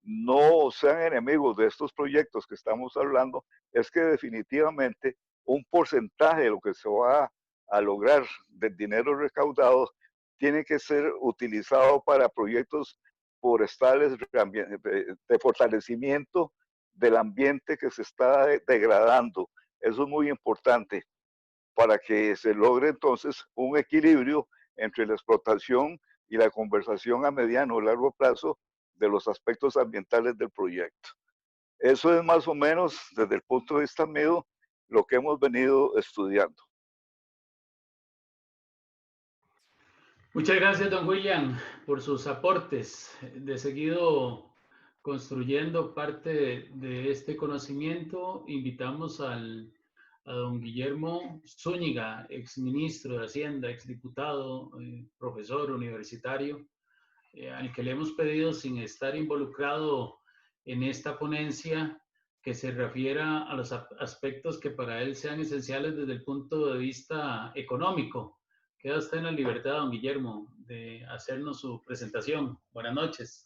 no sean enemigos de estos proyectos que estamos hablando, es que definitivamente un porcentaje de lo que se va a lograr del dinero recaudado tiene que ser utilizado para proyectos forestales de fortalecimiento del ambiente que se está degradando. Eso es muy importante para que se logre entonces un equilibrio entre la explotación y la conversación a mediano o largo plazo de los aspectos ambientales del proyecto. Eso es más o menos, desde el punto de vista mío, lo que hemos venido estudiando. Muchas gracias, don William, por sus aportes. De seguido, construyendo parte de este conocimiento, invitamos a don Guillermo Zúñiga, exministro de Hacienda, exdiputado, profesor universitario, al que le hemos pedido, sin estar involucrado en esta ponencia, que se refiera a los aspectos que para él sean esenciales desde el punto de vista económico. Queda usted en la libertad, don Guillermo, de hacernos su presentación. Buenas noches.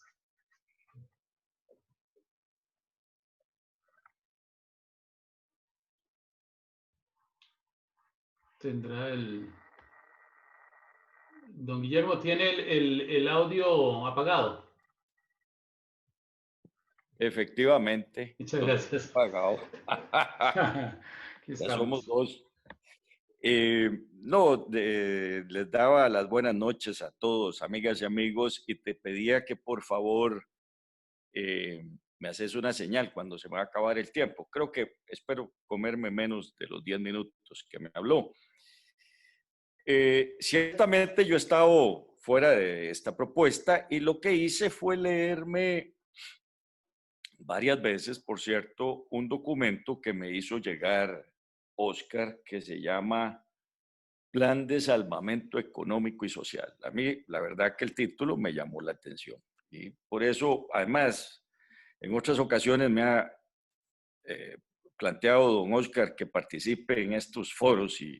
Tendrá el... Don Guillermo, ¿tiene el audio apagado? Efectivamente. Muchas gracias. Apagado. Ya somos dos. No, les daba las buenas noches a todos, amigas y amigos, y te pedía que por favor me haces una señal cuando se va a acabar el tiempo. Creo que espero comerme menos de los 10 minutos que me habló. Ciertamente yo he estado fuera de esta propuesta y lo que hice fue leerme varias veces, por cierto, un documento que me hizo llegar Oscar que se llama Plan de Salvamento Económico y Social. A mí, la verdad que el título me llamó la atención y por eso, además, en otras ocasiones me ha planteado don Oscar que participe en estos foros y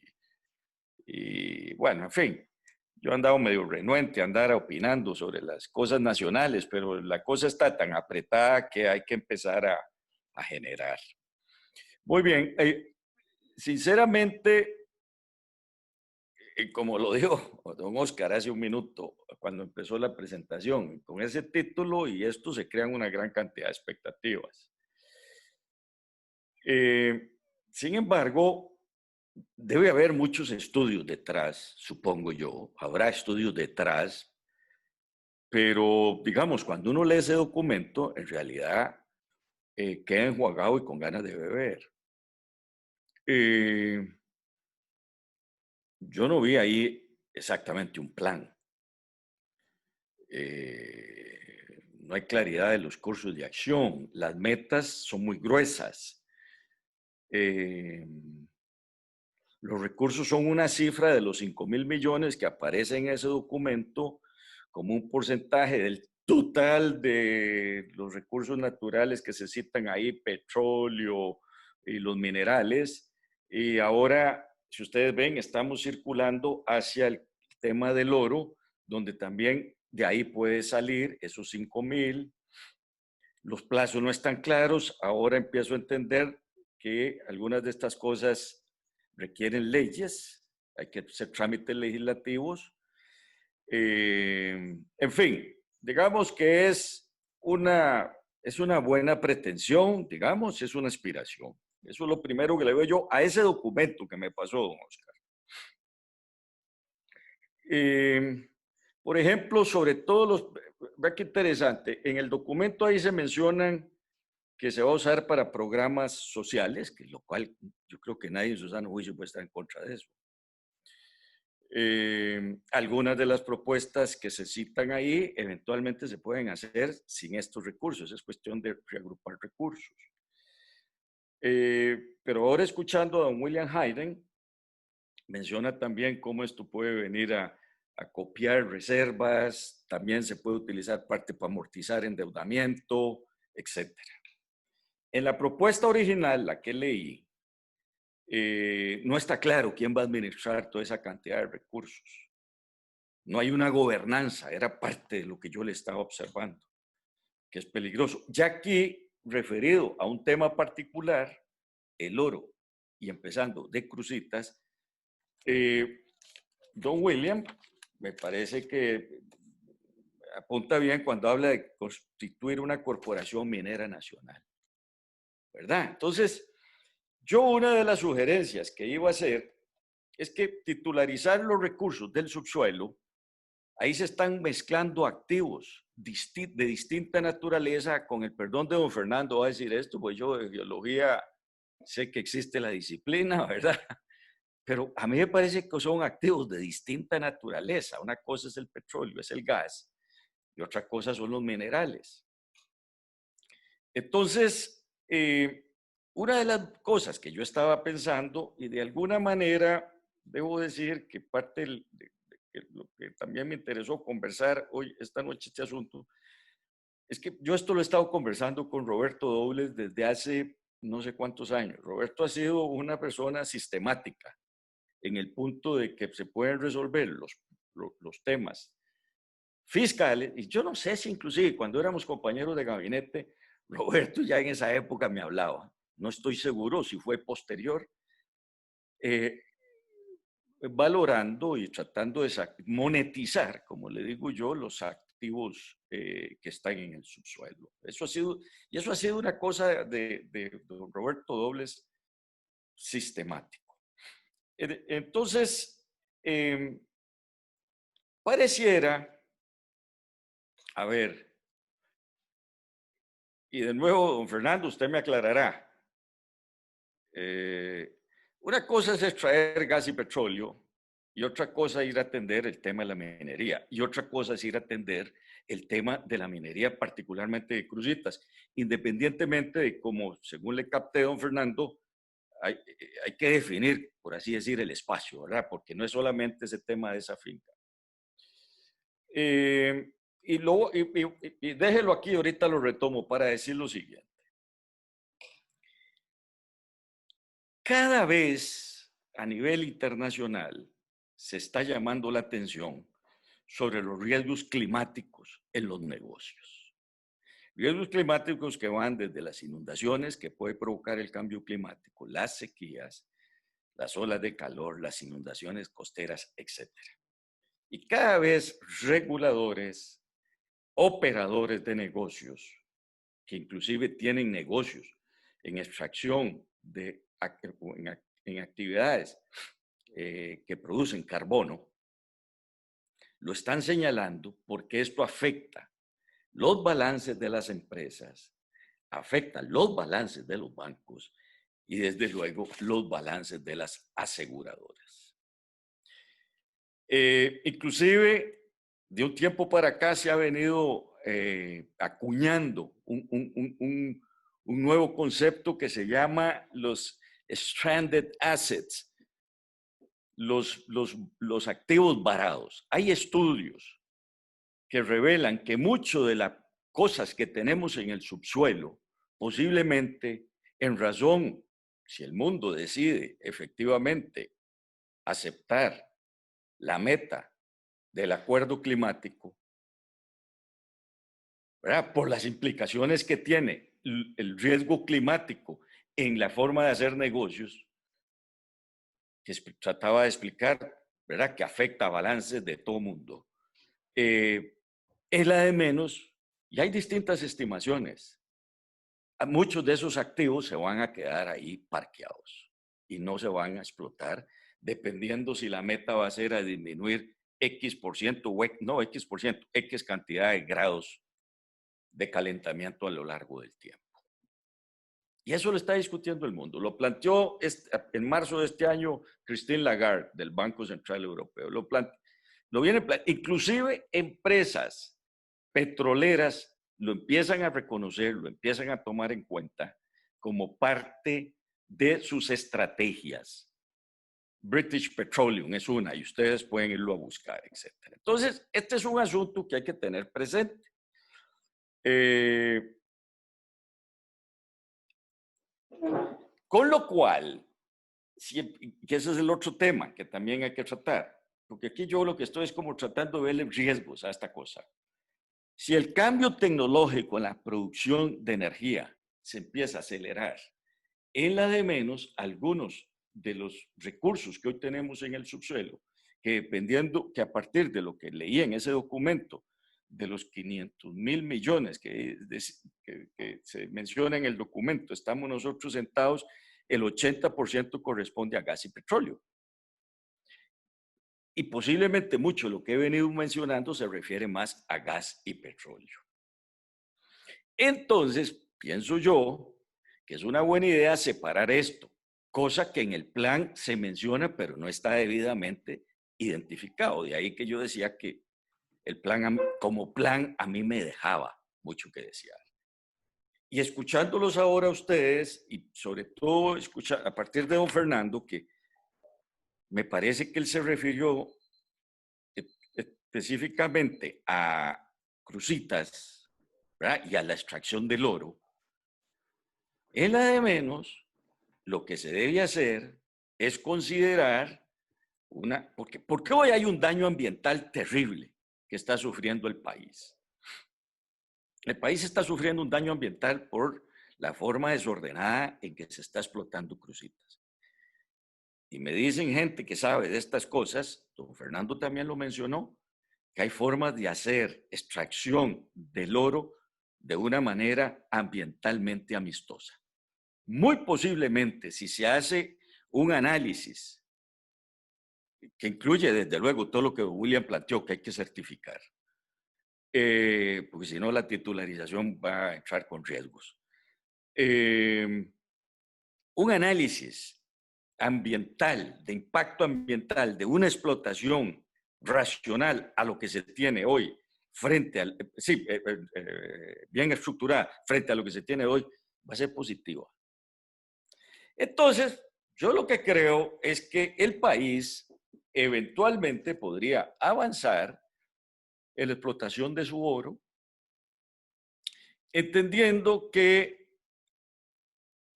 bueno, en fin, yo he andado medio renuente a andar opinando sobre las cosas nacionales, pero la cosa está tan apretada que hay que empezar a generar. Muy bien, sinceramente, como lo dijo don Oscar hace un minuto, cuando empezó la presentación, con ese título y esto se crean una gran cantidad de expectativas. Sin embargo, debe haber muchos estudios detrás, supongo yo. Habrá estudios detrás, pero digamos, cuando uno lee ese documento, en realidad queda enjuagado y con ganas de beber. Yo no vi ahí exactamente un plan. No hay claridad de los cursos de acción. Las metas son muy gruesas. Los recursos son una cifra de los 5.000 millones que aparece en ese documento como un porcentaje del total de los recursos naturales que se citan ahí, petróleo y los minerales. Y ahora, si ustedes ven, estamos circulando hacia el tema del oro, donde también de ahí puede salir esos 5.000. Los plazos no están claros. Ahora empiezo a entender que algunas de estas cosas requieren leyes, hay que hacer trámites legislativos. En fin, digamos que es una buena pretensión, digamos, es una aspiración. Eso es lo primero que le veo yo a ese documento que me pasó, don Oscar. Por ejemplo, sobre todos los... Vea qué interesante, en el documento ahí se mencionan que se va a usar para programas sociales, que lo cual yo creo que nadie en su sano juicio puede estar en contra de eso. Algunas de las propuestas que se citan ahí eventualmente se pueden hacer sin estos recursos, es cuestión de reagrupar recursos. Pero ahora escuchando a don William Hayden, menciona también cómo esto puede venir a copiar reservas, también se puede utilizar parte para amortizar endeudamiento, etcétera. En la propuesta original, la que leí, no está claro quién va a administrar toda esa cantidad de recursos. No hay una gobernanza, era parte de lo que yo le estaba observando, que es peligroso. Ya aquí, referido a un tema particular, el oro, y empezando de Cruzitas, don William, me parece que apunta bien cuando habla de constituir una corporación minera nacional, ¿verdad? Entonces, yo una de las sugerencias que iba a hacer es que titularizar los recursos del subsuelo, ahí se están mezclando activos de distinta naturaleza. Con el perdón de don Fernando, voy a decir esto, pues yo de geología sé que existe la disciplina, ¿verdad? Pero a mí me parece que son activos de distinta naturaleza. Una cosa es el petróleo, es el gas, y otra cosa son los minerales. Entonces, una de las cosas que yo estaba pensando, y de alguna manera debo decir que parte de lo que también me interesó conversar hoy, esta noche, este asunto, es que yo esto lo he estado conversando con Roberto Dobles desde hace no sé cuántos años. Roberto ha sido una persona sistemática en el punto de que se pueden resolver los temas fiscales, y yo no sé si inclusive cuando éramos compañeros de gabinete, Roberto ya en esa época me hablaba, no estoy seguro si fue posterior, valorando y tratando de monetizar, como le digo yo, los activos que están en el subsuelo. Eso ha sido una cosa de don Roberto Dobles sistemático. Entonces, pareciera, a ver, y de nuevo, don Fernando, usted me aclarará. Una cosa es extraer gas y petróleo y otra cosa es ir a atender el tema de la minería y otra cosa es ir a atender el tema de la minería, particularmente de cruzitas, independientemente de cómo, según le capté, don Fernando, hay que definir, por así decir, el espacio, ¿verdad? Porque no es solamente ese tema de esa finca. Y déjelo aquí, ahorita lo retomo para decir lo siguiente. Cada vez a nivel internacional se está llamando la atención sobre los riesgos climáticos en los negocios. Riesgos climáticos que van desde las inundaciones que puede provocar el cambio climático, las sequías, las olas de calor, las inundaciones costeras, etc. Y cada vez reguladores, operadores de negocios, que inclusive tienen negocios en extracción en actividades que producen carbono, lo están señalando porque esto afecta los balances de las empresas, afecta los balances de los bancos y desde luego los balances de las aseguradoras. Inclusive de un tiempo para acá se ha venido acuñando un nuevo concepto que se llama los stranded assets, los activos varados. Hay estudios que revelan que mucho de las cosas que tenemos en el subsuelo, posiblemente en razón, si el mundo decide efectivamente aceptar la meta del acuerdo climático, ¿verdad? Por las implicaciones que tiene el riesgo climático en la forma de hacer negocios, que trataba de explicar, ¿verdad? Que afecta a balances de todo mundo. Es la de menos, y hay distintas estimaciones. Muchos de esos activos se van a quedar ahí parqueados y no se van a explotar, dependiendo si la meta va a ser a disminuir X% o no X%, X cantidad de grados de calentamiento a lo largo del tiempo. Y eso lo está discutiendo el mundo. Lo planteó en marzo de este año Christine Lagarde del Banco Central Europeo. Inclusive empresas petroleras lo empiezan a reconocer, lo empiezan a tomar en cuenta como parte de sus estrategias. British Petroleum es una y ustedes pueden irlo a buscar, etc. Entonces, este es un asunto que hay que tener presente. Con lo cual, que ese es el otro tema que también hay que tratar, porque aquí yo lo que estoy es como tratando de verle riesgos a esta cosa. Si el cambio tecnológico en la producción de energía se empieza a acelerar, en la de menos, algunos de los recursos que hoy tenemos en el subsuelo, que dependiendo, que a partir de lo que leí en ese documento de los 500.000 millones que se menciona en el documento, estamos nosotros sentados, el 80% corresponde a gas y petróleo. Y posiblemente mucho de lo que he venido mencionando se refiere más a gas y petróleo. Entonces, pienso yo que es una buena idea separar esto, cosa que en el plan se menciona, pero no está debidamente identificado. De ahí que yo decía que el plan, como plan, a mí me dejaba mucho que desear. Y escuchándolos ahora a ustedes, y sobre todo a partir de don Fernando, que me parece que él se refirió específicamente a Cruzitas, ¿verdad? Y a la extracción del oro, en la de menos, lo que se debe hacer es considerar porque hoy hay un daño ambiental terrible que está sufriendo el país. El país está sufriendo un daño ambiental por la forma desordenada en que se está explotando Cruzitas. Y me dicen gente que sabe de estas cosas, don Fernando también lo mencionó, que hay formas de hacer extracción del oro de una manera ambientalmente amistosa. Muy posiblemente, si se hace un análisis que incluye desde luego todo lo que William planteó, que hay que certificar, porque si no la titularización va a entrar con riesgos. Un análisis ambiental, de impacto ambiental, de una explotación racional a lo que se tiene hoy, bien estructurada, frente a lo que se tiene hoy, va a ser positiva. Entonces, yo lo que creo es que el país eventualmente podría avanzar en la explotación de su oro, entendiendo que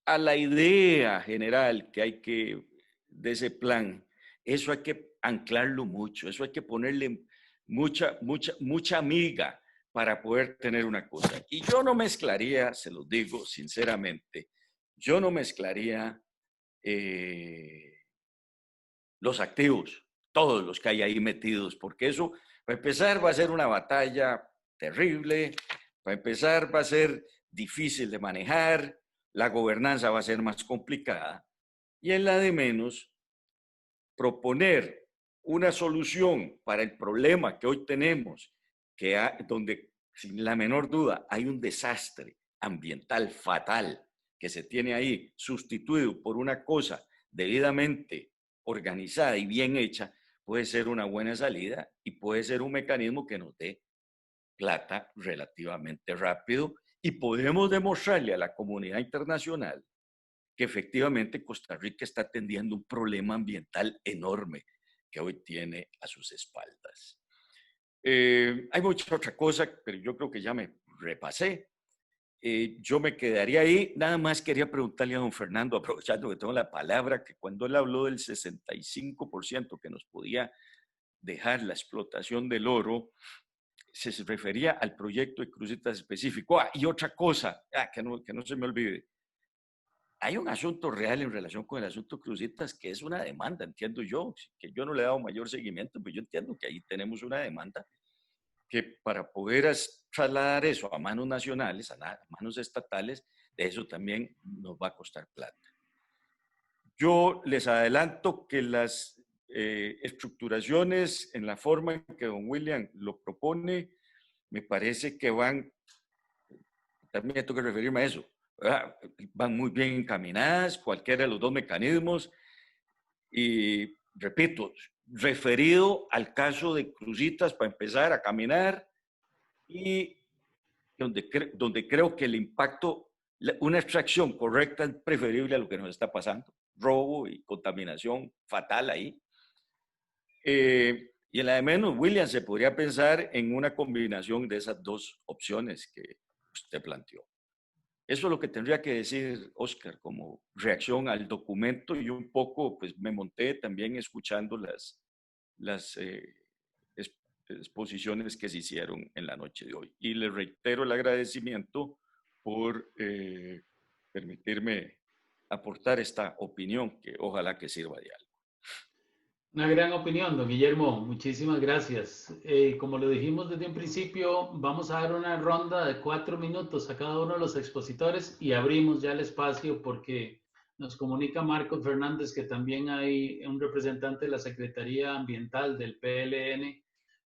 a la idea general que hay de ese plan, eso hay que anclarlo mucho, eso hay que ponerle mucha miga para poder tener una cosa. Y yo no mezclaría, se los digo sinceramente, yo no mezclaría los activos, todos los que hay ahí metidos, porque eso, para empezar, va a ser una batalla terrible, para empezar, va a ser difícil de manejar, la gobernanza va a ser más complicada, y en la de menos, proponer una solución para el problema que hoy tenemos, donde sin la menor duda hay un desastre ambiental fatal que se tiene ahí, sustituido por una cosa debidamente organizada y bien hecha, puede ser una buena salida y puede ser un mecanismo que nos dé plata relativamente rápido y podemos demostrarle a la comunidad internacional que efectivamente Costa Rica está atendiendo un problema ambiental enorme que hoy tiene a sus espaldas. Hay mucha otra cosa, pero yo creo que ya me repasé. Yo me quedaría ahí. Nada más quería preguntarle a don Fernando, aprovechando que tengo la palabra, que cuando él habló del 65% que nos podía dejar la explotación del oro, se refería al proyecto de Cruzitas específico. Y otra cosa, que no se me olvide. Hay un asunto real en relación con el asunto Cruzitas, que es una demanda, entiendo yo, que yo no le he dado mayor seguimiento, pero yo entiendo que ahí tenemos una demanda que para poder trasladar eso a manos nacionales, a manos estatales, de eso también nos va a costar plata. Yo les adelanto que las estructuraciones en la forma en que don William lo propone, me parece que también tengo que referirme a eso, van muy bien encaminadas, cualquiera de los dos mecanismos, y repito, referido al caso de Cruzitas para empezar a caminar y donde creo que el impacto, una extracción correcta es preferible a lo que nos está pasando, robo y contaminación fatal ahí. Y en la de menos, William, se podría pensar en una combinación de esas dos opciones que usted planteó. Eso es lo que tendría que decir Oscar como reacción al documento y un poco pues me monté también escuchando las exposiciones que se hicieron en la noche de hoy. Y le reitero el agradecimiento por permitirme aportar esta opinión que ojalá que sirva de algo. Una gran opinión, don Guillermo. Muchísimas gracias. Como lo dijimos desde un principio, vamos a dar una ronda de 4 minutos a cada uno de los expositores y abrimos ya el espacio porque nos comunica Marcos Fernández que también hay un representante de la Secretaría Ambiental del PLN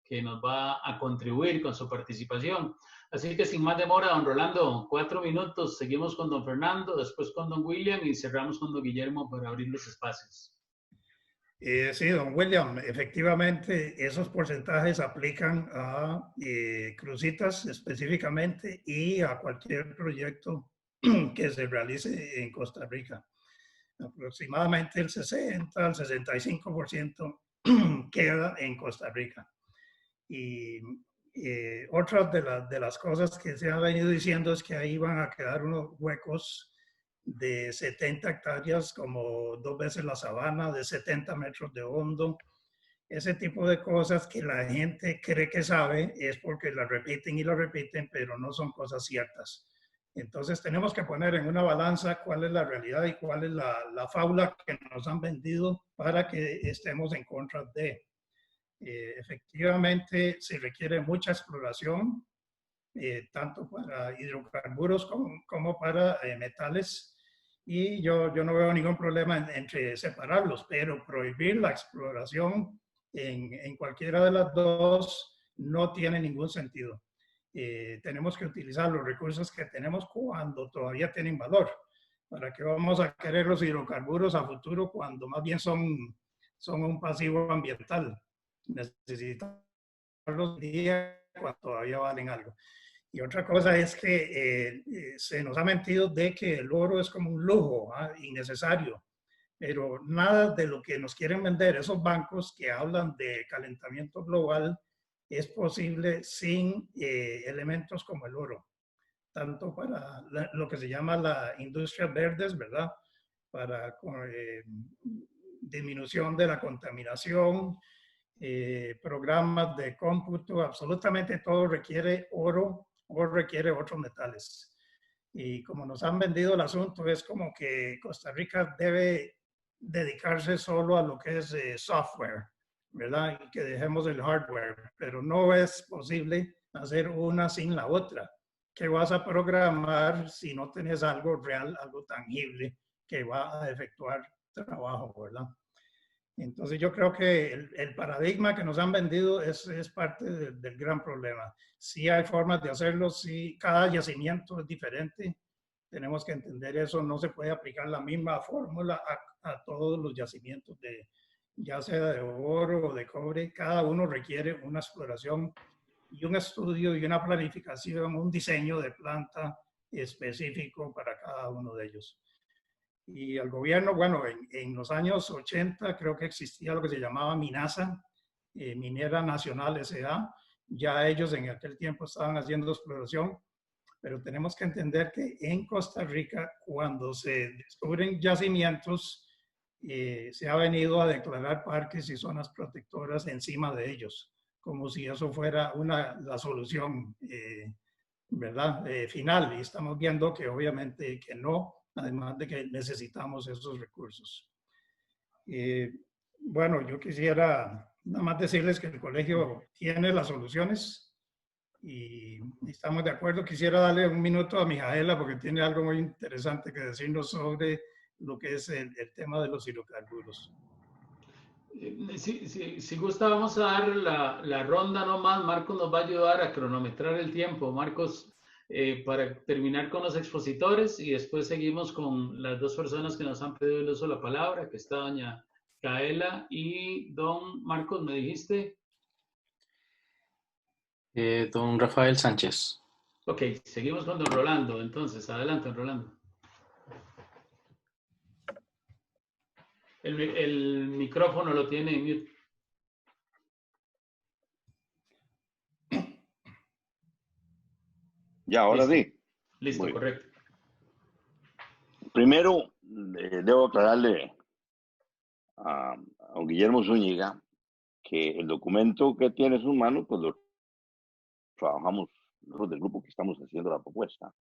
que nos va a contribuir con su participación. Así que sin más demora, don Rolando, 4 minutos. Seguimos con don Fernando, después con don William y cerramos con don Guillermo para abrir los espacios. Sí, don William, efectivamente esos porcentajes aplican a crucitas específicamente y a cualquier proyecto que se realice en Costa Rica. Aproximadamente el 60 al 65% queda en Costa Rica. Y otra de las cosas que se ha venido diciendo es que ahí van a quedar unos huecos de 70 hectáreas, como 2 veces la sabana, de 70 metros de hondo. Ese tipo de cosas que la gente cree que sabe es porque la repiten y la repiten, pero no son cosas ciertas. Entonces tenemos que poner en una balanza cuál es la realidad y cuál es la fábula que nos han vendido para que estemos en contra de. Efectivamente, se requiere mucha exploración, tanto para hidrocarburos como para metales. Y yo no veo ningún problema entre separarlos, pero prohibir la exploración en cualquiera de las dos no tiene ningún sentido. Tenemos que utilizar los recursos que tenemos cuando todavía tienen valor. ¿Para qué vamos a querer los hidrocarburos a futuro cuando más bien son un pasivo ambiental? Necesitamos los días cuando todavía valen algo. Y otra cosa es que se nos ha mentido de que el oro es como un lujo innecesario, pero nada de lo que nos quieren vender esos bancos que hablan de calentamiento global es posible sin elementos como el oro, tanto para lo que se llama la industria verdes, ¿verdad? Para disminución de la contaminación, programas de cómputo, absolutamente todo requiere oro o requiere otros metales. Y como nos han vendido el asunto, es como que Costa Rica debe dedicarse solo a lo que es software, ¿verdad? Y que dejemos el hardware, pero no es posible hacer una sin la otra. ¿Qué vas a programar si no tienes algo real, algo tangible que va a efectuar trabajo, ¿verdad? Entonces yo creo que el paradigma que nos han vendido es parte del gran problema. Sí hay formas de hacerlo, sí, cada yacimiento es diferente. Tenemos que entender eso, no se puede aplicar la misma fórmula a todos los yacimientos, ya sea de oro o de cobre. Cada uno requiere una exploración y un estudio y una planificación, un diseño de planta específico para cada uno de ellos. Y el gobierno, bueno, en los años 80 creo que existía lo que se llamaba MINASA, Minera Nacional S.A. Ya ellos en aquel tiempo estaban haciendo exploración, pero tenemos que entender que en Costa Rica, cuando se descubren yacimientos, se ha venido a declarar parques y zonas protectoras encima de ellos, como si eso fuera la solución, ¿verdad? Final. Y estamos viendo que obviamente que no, además de que necesitamos esos recursos. Bueno, yo quisiera nada más decirles que el colegio tiene las soluciones y estamos de acuerdo. Quisiera darle un minuto a Mijaela porque tiene algo muy interesante que decirnos sobre lo que es el tema de los hidrocarburos. Si gusta, vamos a dar la ronda nomás. Marcos nos va a ayudar a cronometrar el tiempo. Marcos, para terminar con los expositores y después seguimos con las dos personas que nos han pedido el uso de la palabra, que está doña Kaela y don Marcos, ¿me dijiste? Don Rafael Sánchez. Ok, seguimos con don Rolando. Entonces, adelante, don Rolando. El micrófono lo tiene en mute. Ya, ahora Listo. sí. Listo, correcto. Primero, debo aclararle a Guillermo Zúñiga que el documento que tiene en sus manos, pues lo trabajamos nosotros del grupo que estamos haciendo la propuesta.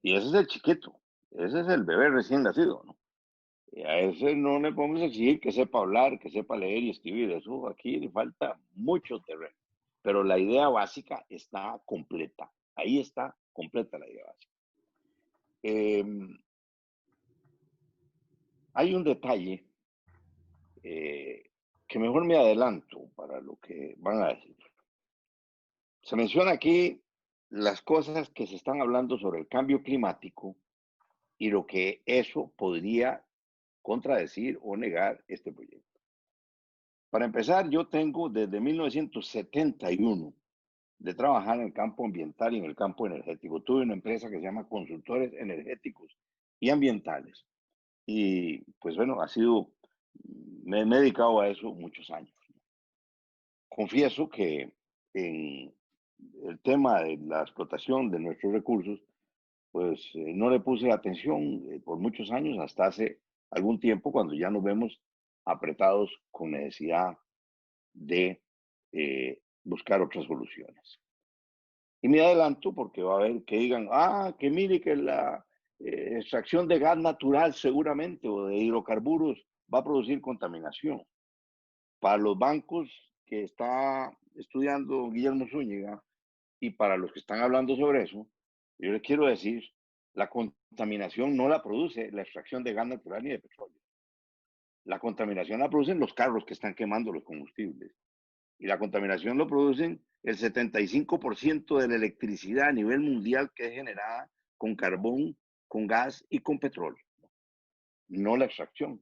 Y ese es el chiquito, ese es el bebé recién nacido, ¿no? A ese no le podemos exigir que sepa hablar, que sepa leer y escribir. Eso aquí le falta mucho terreno. Pero la idea básica está completa. Ahí está completa la idea básica. Hay un detalle que mejor me adelanto para lo que van a decir. Se menciona aquí las cosas que se están hablando sobre el cambio climático y lo que eso podría contradecir o negar este proyecto. Para empezar, yo tengo desde 1971 de trabajar en el campo ambiental y en el campo energético. Tuve una empresa que se llama Consultores Energéticos y Ambientales. Y pues bueno, me he dedicado a eso muchos años. Confieso que en el tema de la explotación de nuestros recursos, pues no le puse atención por muchos años, hasta hace algún tiempo, cuando ya nos vemos apretados con necesidad de buscar otras soluciones. Y me adelanto porque va a haber que digan, que mire que la extracción de gas natural seguramente o de hidrocarburos va a producir contaminación. Para los bancos que está estudiando Guillermo Zúñiga y para los que están hablando sobre eso, yo les quiero decir, la contaminación no la produce la extracción de gas natural ni de petróleo. La contaminación la producen los carros que están quemando los combustibles. Y la contaminación lo producen el 75% de la electricidad a nivel mundial que es generada con carbón, con gas y con petróleo. No la extracción.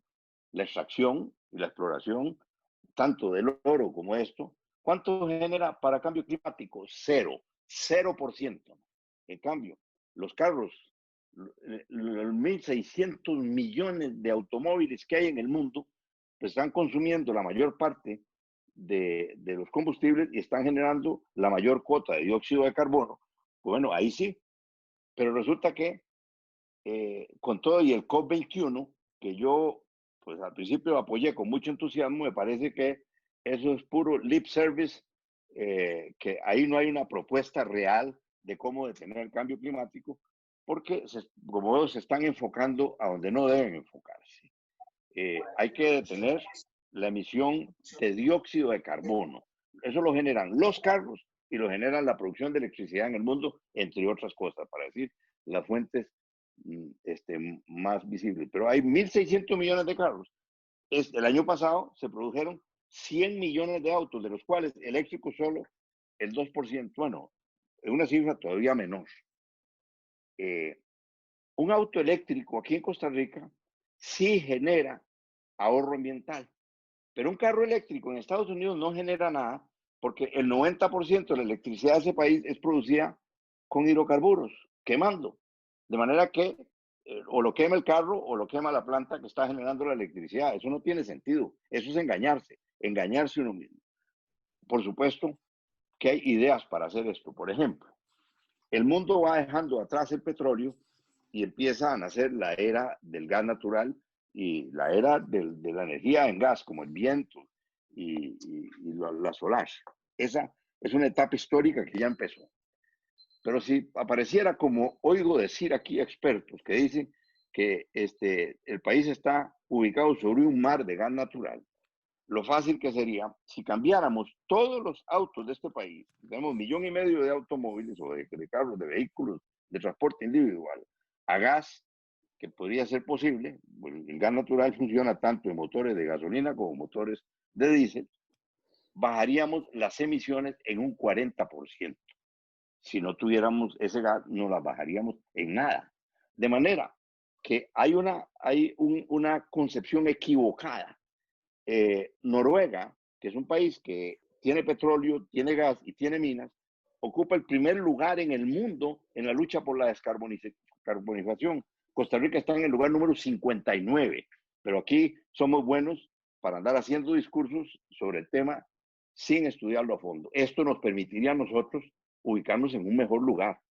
La extracción y la exploración, tanto del oro como esto, ¿cuánto genera para cambio climático? 0%. En cambio, los carros, los 1.600 millones de automóviles que hay en el mundo, pues están consumiendo la mayor parte de los combustibles y están generando la mayor cuota de dióxido de carbono. Bueno, ahí sí. Pero resulta que con todo y el COP21, que yo pues al principio apoyé con mucho entusiasmo, me parece que eso es puro lip service, que ahí no hay una propuesta real de cómo detener el cambio climático, porque como se están enfocando a donde no deben enfocarse. Hay que detener la emisión de dióxido de carbono. Eso lo generan los carros y lo generan la producción de electricidad en el mundo, entre otras cosas, para decir las fuentes más visibles. Pero hay 1.600 millones de carros. El año pasado se produjeron 100 millones de autos, de los cuales eléctricos solo el 2%. Bueno, es una cifra todavía menor. Un auto eléctrico aquí en Costa Rica sí genera ahorro ambiental, pero un carro eléctrico en Estados Unidos no genera nada porque el 90% de la electricidad de ese país es producida con hidrocarburos, quemando. De manera que o lo quema el carro o lo quema la planta que está generando la electricidad. Eso no tiene sentido. Eso es engañarse uno mismo. Por supuesto que hay ideas para hacer esto. Por ejemplo, el mundo va dejando atrás el petróleo y empieza a nacer la era del gas natural y la era de la energía en gas, como el viento y la solar. Esa es una etapa histórica que ya empezó. Pero si apareciera, como oigo decir aquí expertos que dicen que el país está ubicado sobre un mar de gas natural, lo fácil que sería si cambiáramos todos los autos de este país, tenemos 1,5 millones de automóviles o de carros, de vehículos de transporte individual, a gas, que podría ser posible. El gas natural funciona tanto en motores de gasolina como motores de diésel, bajaríamos las emisiones en un 40%. Si no tuviéramos ese gas, no las bajaríamos en nada. De manera que hay una concepción equivocada. Noruega, que es un país que tiene petróleo, tiene gas y tiene minas, ocupa el primer lugar en el mundo en la lucha por la descarbonización. Costa Rica está en el lugar número 59, pero aquí somos buenos para andar haciendo discursos sobre el tema sin estudiarlo a fondo. Esto nos permitiría a nosotros ubicarnos en un mejor lugar,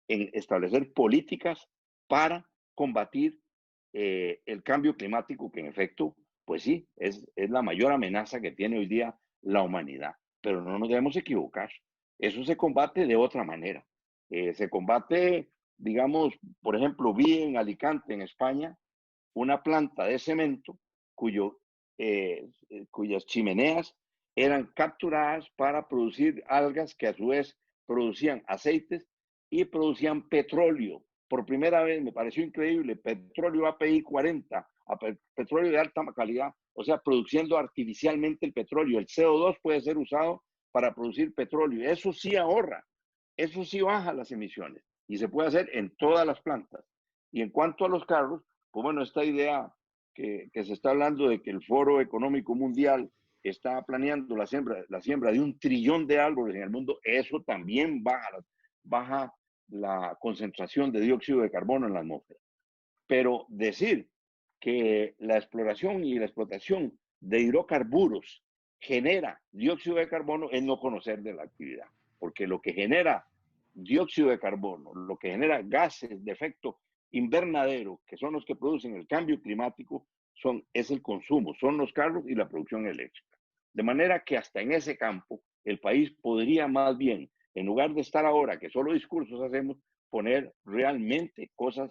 en establecer políticas para combatir el cambio climático, que en efecto, pues sí, es la mayor amenaza que tiene hoy día la humanidad. Pero no nos debemos equivocar. Eso se combate de otra manera. Se combate, digamos, por ejemplo, vi en Alicante, en España, una planta de cemento cuyas chimeneas eran capturadas para producir algas que a su vez producían aceites y producían petróleo. Por primera vez me pareció increíble, petróleo API 40, petróleo de alta calidad, o sea, produciendo artificialmente el petróleo. El CO2 puede ser usado para producir petróleo. Eso sí ahorra, eso sí baja las emisiones y se puede hacer en todas las plantas. Y en cuanto a los carros, pues bueno, esta idea que se está hablando de que el Foro Económico Mundial está planeando la siembra de 1 trillón de árboles en el mundo, eso también baja la concentración de dióxido de carbono en la atmósfera. Pero decir que la exploración y la explotación de hidrocarburos genera dióxido de carbono es no conocer de la actividad, porque lo que genera dióxido de carbono, lo que genera gases de efecto invernadero, que son los que producen el cambio climático, es el consumo, son los carros y la producción eléctrica. De manera que hasta en ese campo el país podría más bien, en lugar de estar ahora que solo discursos hacemos, poner realmente cosas.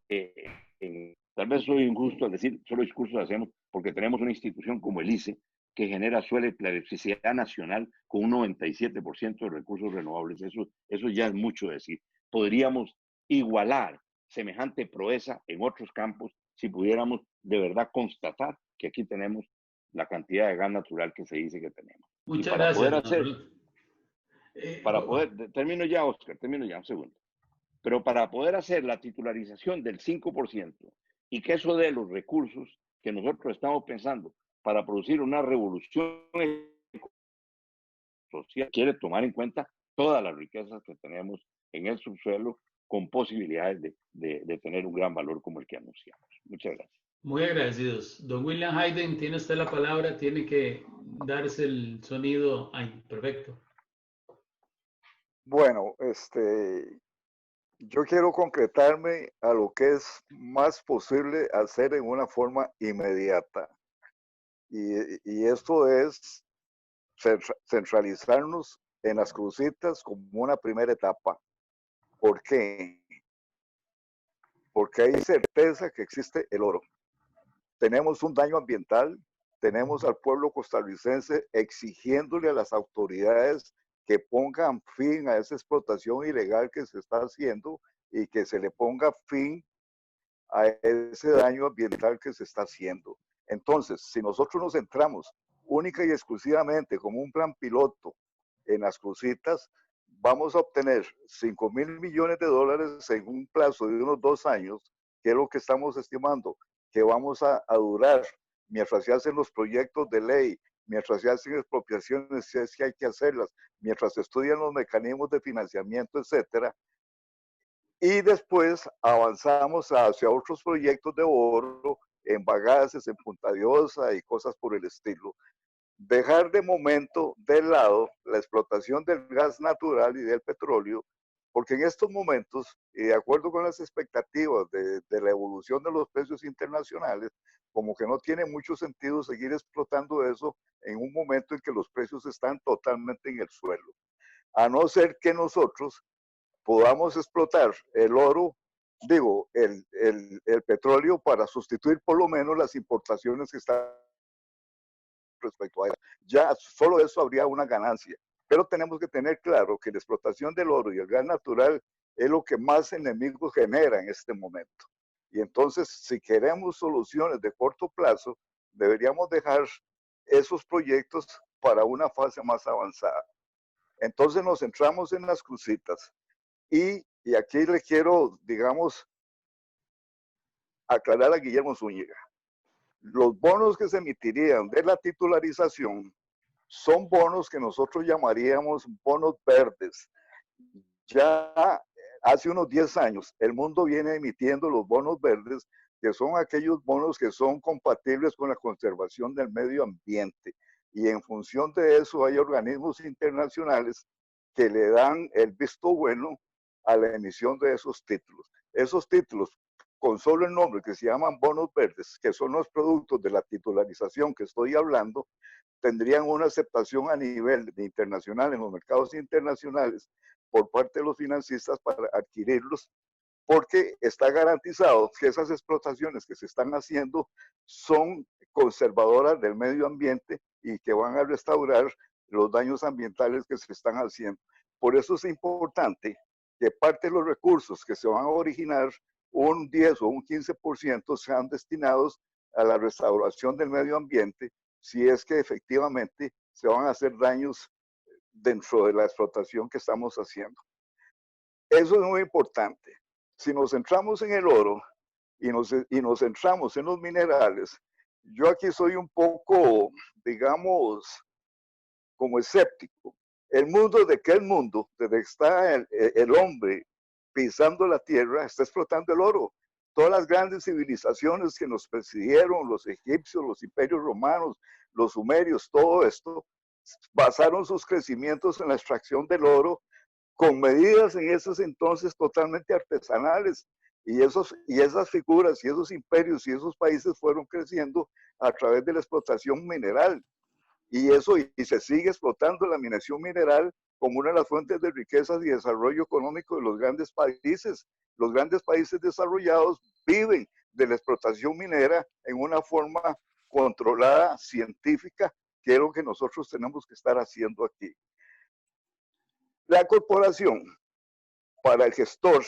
Tal vez soy injusto al decir solo discursos hacemos porque tenemos una institución como el ICE que genera suele la electricidad nacional con un 97% de recursos renovables. Eso ya es mucho decir. Podríamos igualar semejante proeza en otros campos si pudiéramos de verdad constatar que aquí tenemos la cantidad de gas natural que se dice que tenemos. Muchas gracias. Termino ya, Oscar, un segundo. Pero para poder hacer la titularización del 5% y que eso dé los recursos que nosotros estamos pensando para producir una revolución social, quiere tomar en cuenta todas las riquezas que tenemos en el subsuelo con posibilidades de tener un gran valor como el que anunciamos. Muchas gracias. Muy agradecidos. Don William Hayden, tiene usted la palabra, tiene que darse el sonido. Ay, perfecto. Bueno, yo quiero concretarme a lo que es más posible hacer en una forma inmediata. Y esto es centralizarnos en las crucitas como una primera etapa. ¿Por qué? Porque hay certeza que existe el oro. Tenemos un daño ambiental, tenemos al pueblo costarricense exigiéndole a las autoridades que pongan fin a esa explotación ilegal que se está haciendo y que se le ponga fin a ese daño ambiental que se está haciendo. Entonces, si nosotros nos centramos única y exclusivamente como un plan piloto en las crucitas, vamos a obtener $5,000 millones en un plazo de unos 2 años, que es lo que estamos estimando que vamos a durar mientras se hacen los proyectos de ley, mientras se hacen expropiaciones, si es que hay que hacerlas, mientras se estudian los mecanismos de financiamiento, etcétera. Y después avanzamos hacia otros proyectos de oro en Bagaces, en Punta Diosa y cosas por el estilo. Dejar de momento de lado la explotación del gas natural y del petróleo, porque en estos momentos, y de acuerdo con las expectativas de la evolución de los precios internacionales, como que no tiene mucho sentido seguir explotando eso en un momento en que los precios están totalmente en el suelo. A no ser que nosotros podamos explotar el oro, el petróleo para sustituir por lo menos las importaciones que están respecto a eso. Ya solo eso habría una ganancia. Pero tenemos que tener claro que la explotación del oro y el gas natural es lo que más enemigos genera en este momento. Y entonces, si queremos soluciones de corto plazo, deberíamos dejar esos proyectos para una fase más avanzada. Entonces nos centramos en las crucitas. Y aquí le quiero, digamos, aclarar a Guillermo Zúñiga. Los bonos que se emitirían de la titularización son bonos que nosotros llamaríamos bonos verdes. Ya hace unos 10 años el mundo viene emitiendo los bonos verdes, que son aquellos bonos que son compatibles con la conservación del medio ambiente. Y en función de eso hay organismos internacionales que le dan el visto bueno a la emisión de esos títulos. Esos títulos, con solo el nombre, que se llaman bonos verdes, que son los productos de la titularización que estoy hablando, tendrían una aceptación a nivel internacional en los mercados internacionales por parte de los financistas para adquirirlos porque está garantizado que esas explotaciones que se están haciendo son conservadoras del medio ambiente y que van a restaurar los daños ambientales que se están haciendo. Por eso es importante que parte de los recursos que se van a originar, un 10 o un 15% sean destinados a la restauración del medio ambiente, si es que efectivamente se van a hacer daños dentro de la explotación que estamos haciendo. Eso es muy importante. Si nos centramos en el oro y nos centramos en los minerales, yo aquí soy un poco, digamos, como escéptico. El mundo, ¿de qué mundo? Desde que está el hombre pisando la tierra, está explotando el oro. Todas las grandes civilizaciones que nos presidieron, los egipcios, los imperios romanos, los sumerios, todo esto, basaron sus crecimientos en la extracción del oro con medidas en esos entonces totalmente artesanales. Y esas figuras y esos imperios y esos países fueron creciendo a través de la explotación mineral. Y se sigue explotando la mineración mineral como una de las fuentes de riquezas y desarrollo económico de los grandes países. Los grandes países desarrollados viven de la explotación minera en una forma controlada, científica, que es lo que nosotros tenemos que estar haciendo aquí. La corporación, para el gestor,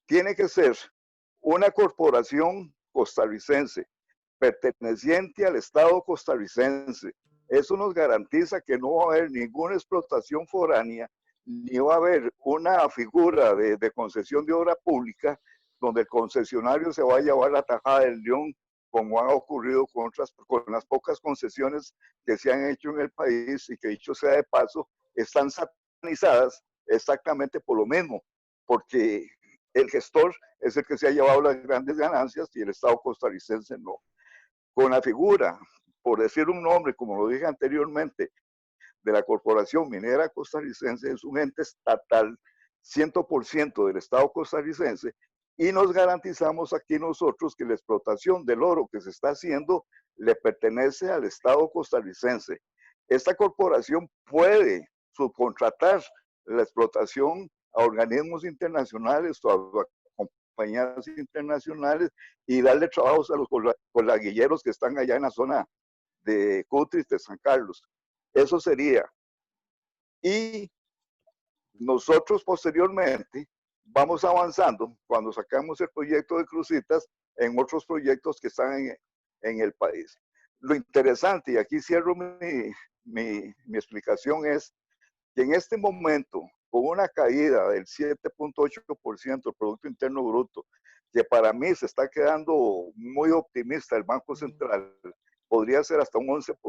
tiene que ser una corporación costarricense, perteneciente al Estado costarricense. Eso nos garantiza que no va a haber ninguna explotación foránea, ni va a haber una figura de concesión de obra pública donde el concesionario se va a llevar la tajada del león, como ha ocurrido con las pocas concesiones que se han hecho en el país y que, dicho sea de paso, están satanizadas exactamente por lo mismo, porque el gestor es el que se ha llevado las grandes ganancias y el Estado costarricense no. Con la figura, por decir un nombre, como lo dije anteriormente, de la Corporación Minera Costarricense, es un ente estatal 100% del Estado costarricense, y nos garantizamos aquí nosotros que la explotación del oro que se está haciendo le pertenece al Estado costarricense. Esta corporación puede subcontratar la explotación a organismos internacionales o a compañías internacionales y darle trabajos a los colaguilleros que están allá en la zona de Cutris, de San Carlos. Eso sería. Y nosotros posteriormente vamos avanzando cuando sacamos el proyecto de Cruzitas en otros proyectos que están en el país. Lo interesante, y aquí cierro mi explicación, es que en este momento, con una caída del 7.8% del Producto Interno Bruto, que para mí se está quedando muy optimista el Banco Central, podría ser hasta un 11%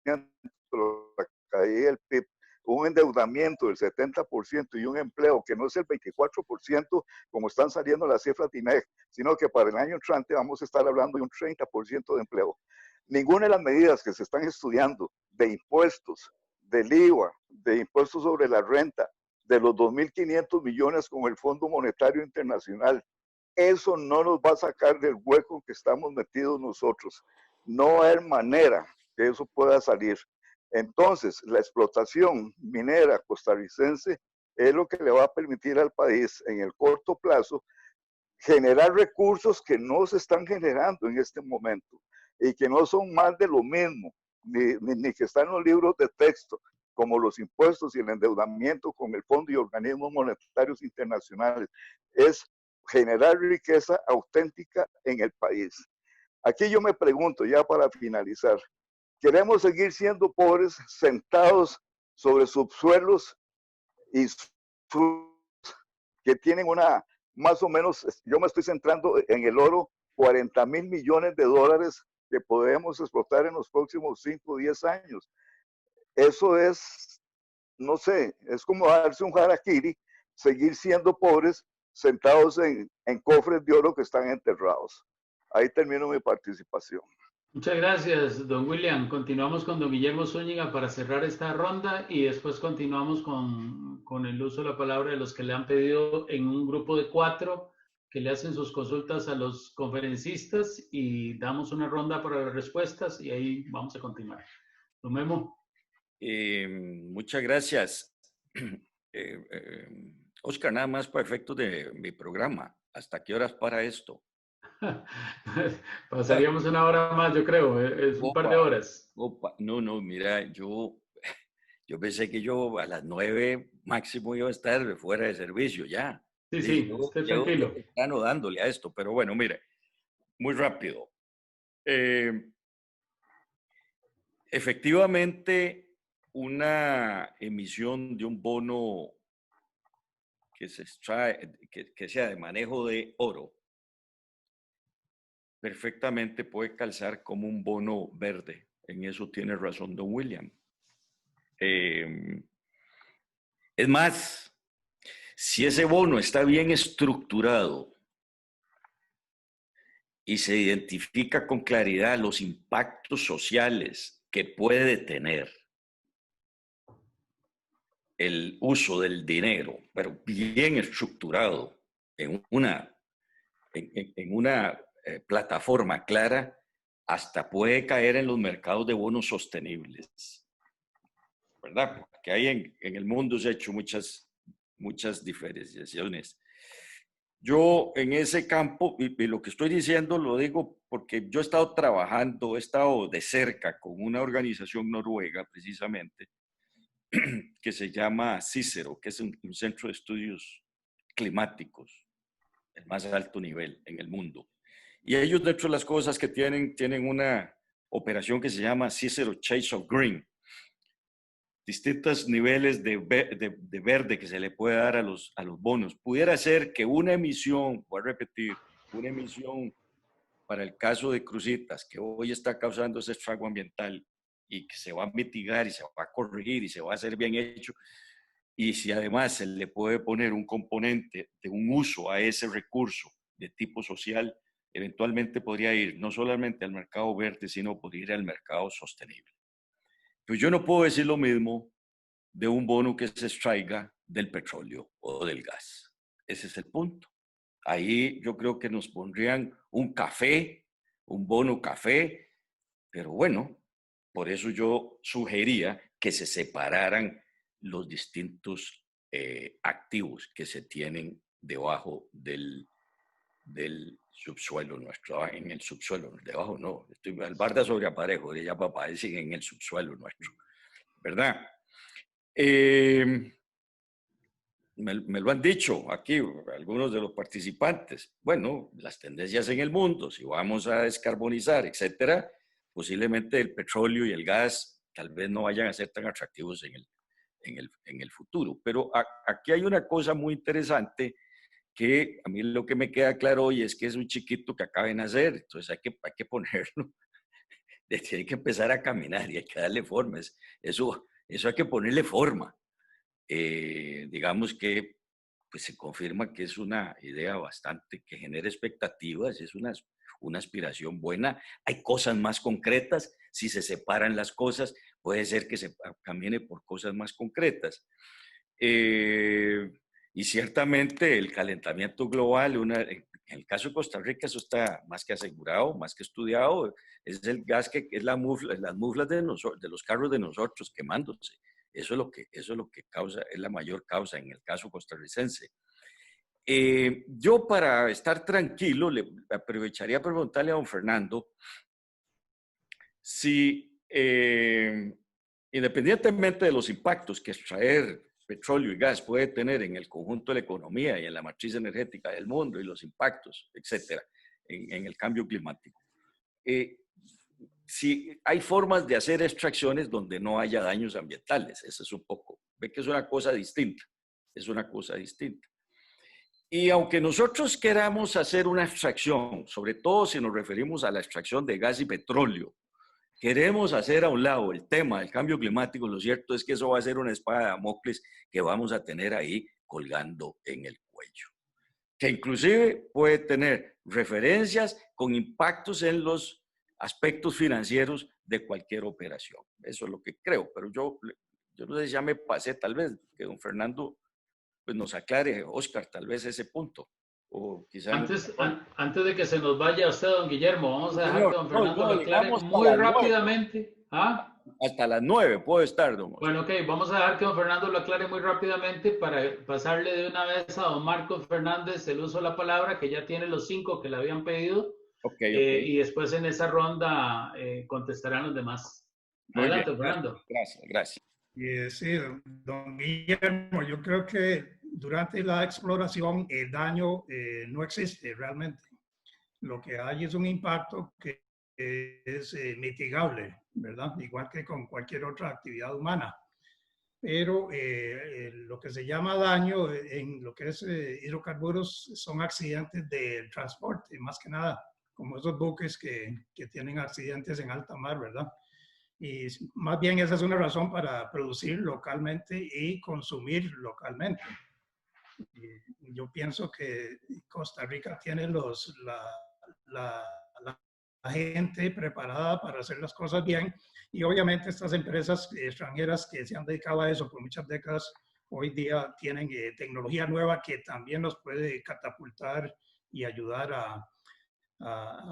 la caída del PIB, un endeudamiento del 70% y un empleo que no es el 24% como están saliendo las cifras de INEC, sino que para el año entrante vamos a estar hablando de un 30% de empleo. Ninguna de las medidas que se están estudiando de impuestos, del IVA, de impuestos sobre la renta, de los 2.500 millones con el Fondo Monetario Internacional, eso no nos va a sacar del hueco que estamos metidos nosotros. No hay manera que eso pueda salir. Entonces, la explotación minera costarricense es lo que le va a permitir al país en el corto plazo generar recursos que no se están generando en este momento y que no son más de lo mismo, ni que están en los libros de texto, como los impuestos y el endeudamiento con el Fondo y organismos monetarios internacionales. Es generar riqueza auténtica en el país. Aquí yo me pregunto, ya para finalizar, ¿queremos seguir siendo pobres sentados sobre subsuelos y que tienen una, más o menos, yo me estoy centrando en el oro, 40.000 millones de dólares que podemos explotar en los próximos 5 o 10 años? Eso es, no sé, es como darse un harakiri, seguir siendo pobres sentados en cofres de oro que están enterrados. Ahí termino mi participación. Muchas gracias, don William. Continuamos con don Guillermo Zúñiga para cerrar esta ronda y después continuamos con el uso de la palabra de los que le han pedido en un grupo de 4 que le hacen sus consultas a los conferencistas y damos una ronda para las respuestas y ahí vamos a continuar. Don Memo. Muchas gracias. Oscar, nada más para efectos de mi programa. ¿Hasta qué horas para esto? Pasaríamos una hora más, yo creo. Es un par de horas. No, mira, yo pensé que yo a las 9 máximo iba a estar fuera de servicio ya. Sí, esté tranquilo. Temprano dándole a esto, pero bueno, mire, muy rápido. Efectivamente, una emisión de un bono que se extrae, que sea de manejo de oro, perfectamente puede calzar como un bono verde. En eso tiene razón don William. Es más, si ese bono está bien estructurado y se identifica con claridad los impactos sociales que puede tener el uso del dinero, pero bien estructurado en una plataforma clara, hasta puede caer en los mercados de bonos sostenibles, ¿verdad? Porque hay en el mundo se ha hecho muchas diferenciaciones. Yo en ese campo, y lo que estoy diciendo lo digo porque yo he estado trabajando, he estado de cerca con una organización noruega precisamente, que se llama CICERO, que es un centro de estudios climáticos, el más alto nivel en el mundo. Y ellos, dentro de las cosas que tienen una operación que se llama CICERO Shades of Green, distintos niveles de verde que se le puede dar a los bonos. Pudiera ser que una emisión, voy a repetir, una emisión para el caso de Cruzitas, que hoy está causando ese estrago ambiental y que se va a mitigar y se va a corregir y se va a hacer bien hecho, y si además se le puede poner un componente de un uso a ese recurso de tipo social, eventualmente podría ir no solamente al mercado verde, sino podría ir al mercado sostenible. Pues yo no puedo decir lo mismo de un bono que se extraiga del petróleo o del gas. Ese es el punto. Ahí yo creo que nos pondrían un café, un bono café, pero bueno, por eso yo sugería que se separaran los distintos activos que se tienen debajo del subsuelo nuestro, en el subsuelo, debajo no, estoy al barda sobre aparejo, de ya papá, dicen en el subsuelo nuestro, ¿verdad? Me lo han dicho aquí algunos de los participantes. Bueno, las tendencias en el mundo, si vamos a descarbonizar, etcétera, posiblemente el petróleo y el gas tal vez no vayan a ser tan atractivos en el futuro. Pero aquí hay una cosa muy interesante que a mí lo que me queda claro hoy es que es un chiquito que acaba de nacer, entonces hay que ponerlo, hay que empezar a caminar y hay que darle forma. Eso hay que ponerle forma. Digamos que pues se confirma que es una idea bastante que genera expectativas, es una aspiración buena. Hay cosas más concretas, si se separan las cosas, puede ser que se camine por cosas más concretas. Y ciertamente el calentamiento global, en el caso de Costa Rica, eso está más que asegurado, más que estudiado, es el gas que es las muflas de los carros de nosotros quemándose. Eso es lo que causa, es la mayor causa en el caso costarricense. Yo, para estar tranquilo, le aprovecharía para preguntarle a don Fernando si, independientemente de los impactos que extraer petróleo y gas puede tener en el conjunto de la economía y en la matriz energética del mundo y los impactos, etcétera, en el cambio climático, si hay formas de hacer extracciones donde no haya daños ambientales. Eso es un poco, ve que es una cosa distinta, es una cosa distinta. Y aunque nosotros queramos hacer una extracción, sobre todo si nos referimos a la extracción de gas y petróleo, queremos hacer a un lado el tema del cambio climático, lo cierto es que eso va a ser una espada de Damocles que vamos a tener ahí colgando en el cuello, que inclusive puede tener referencias con impactos en los aspectos financieros de cualquier operación. Eso es lo que creo, pero yo no sé si ya me pasé, tal vez que don Fernando pues nos aclare, Oscar, tal vez ese punto. O quizá antes de que se nos vaya usted, don Guillermo, vamos a dejar que don Fernando lo aclare muy rápidamente. ¿Ah? hasta las 9 puedo estar, don Oscar. Bueno, ok, vamos a dejar que don Fernando lo aclare muy rápidamente para pasarle de una vez a don Marcos Fernández el uso de la palabra, que ya tiene los 5 que le habían pedido. Y después en esa ronda contestarán los demás. Muy Adelante, bien. Fernando. Gracias. Sí, don Guillermo, yo creo que durante la exploración el daño no existe realmente. Lo que hay es un impacto que es mitigable, ¿verdad? Igual que con cualquier otra actividad humana. Pero lo que se llama daño en lo que es hidrocarburos son accidentes de transporte, más que nada, como esos buques que tienen accidentes en alta mar, ¿verdad? Y más bien esa es una razón para producir localmente y consumir localmente. Y yo pienso que Costa Rica tiene la gente preparada para hacer las cosas bien, y obviamente estas empresas extranjeras que se han dedicado a eso por muchas décadas, hoy día tienen tecnología nueva que también nos puede catapultar y ayudar a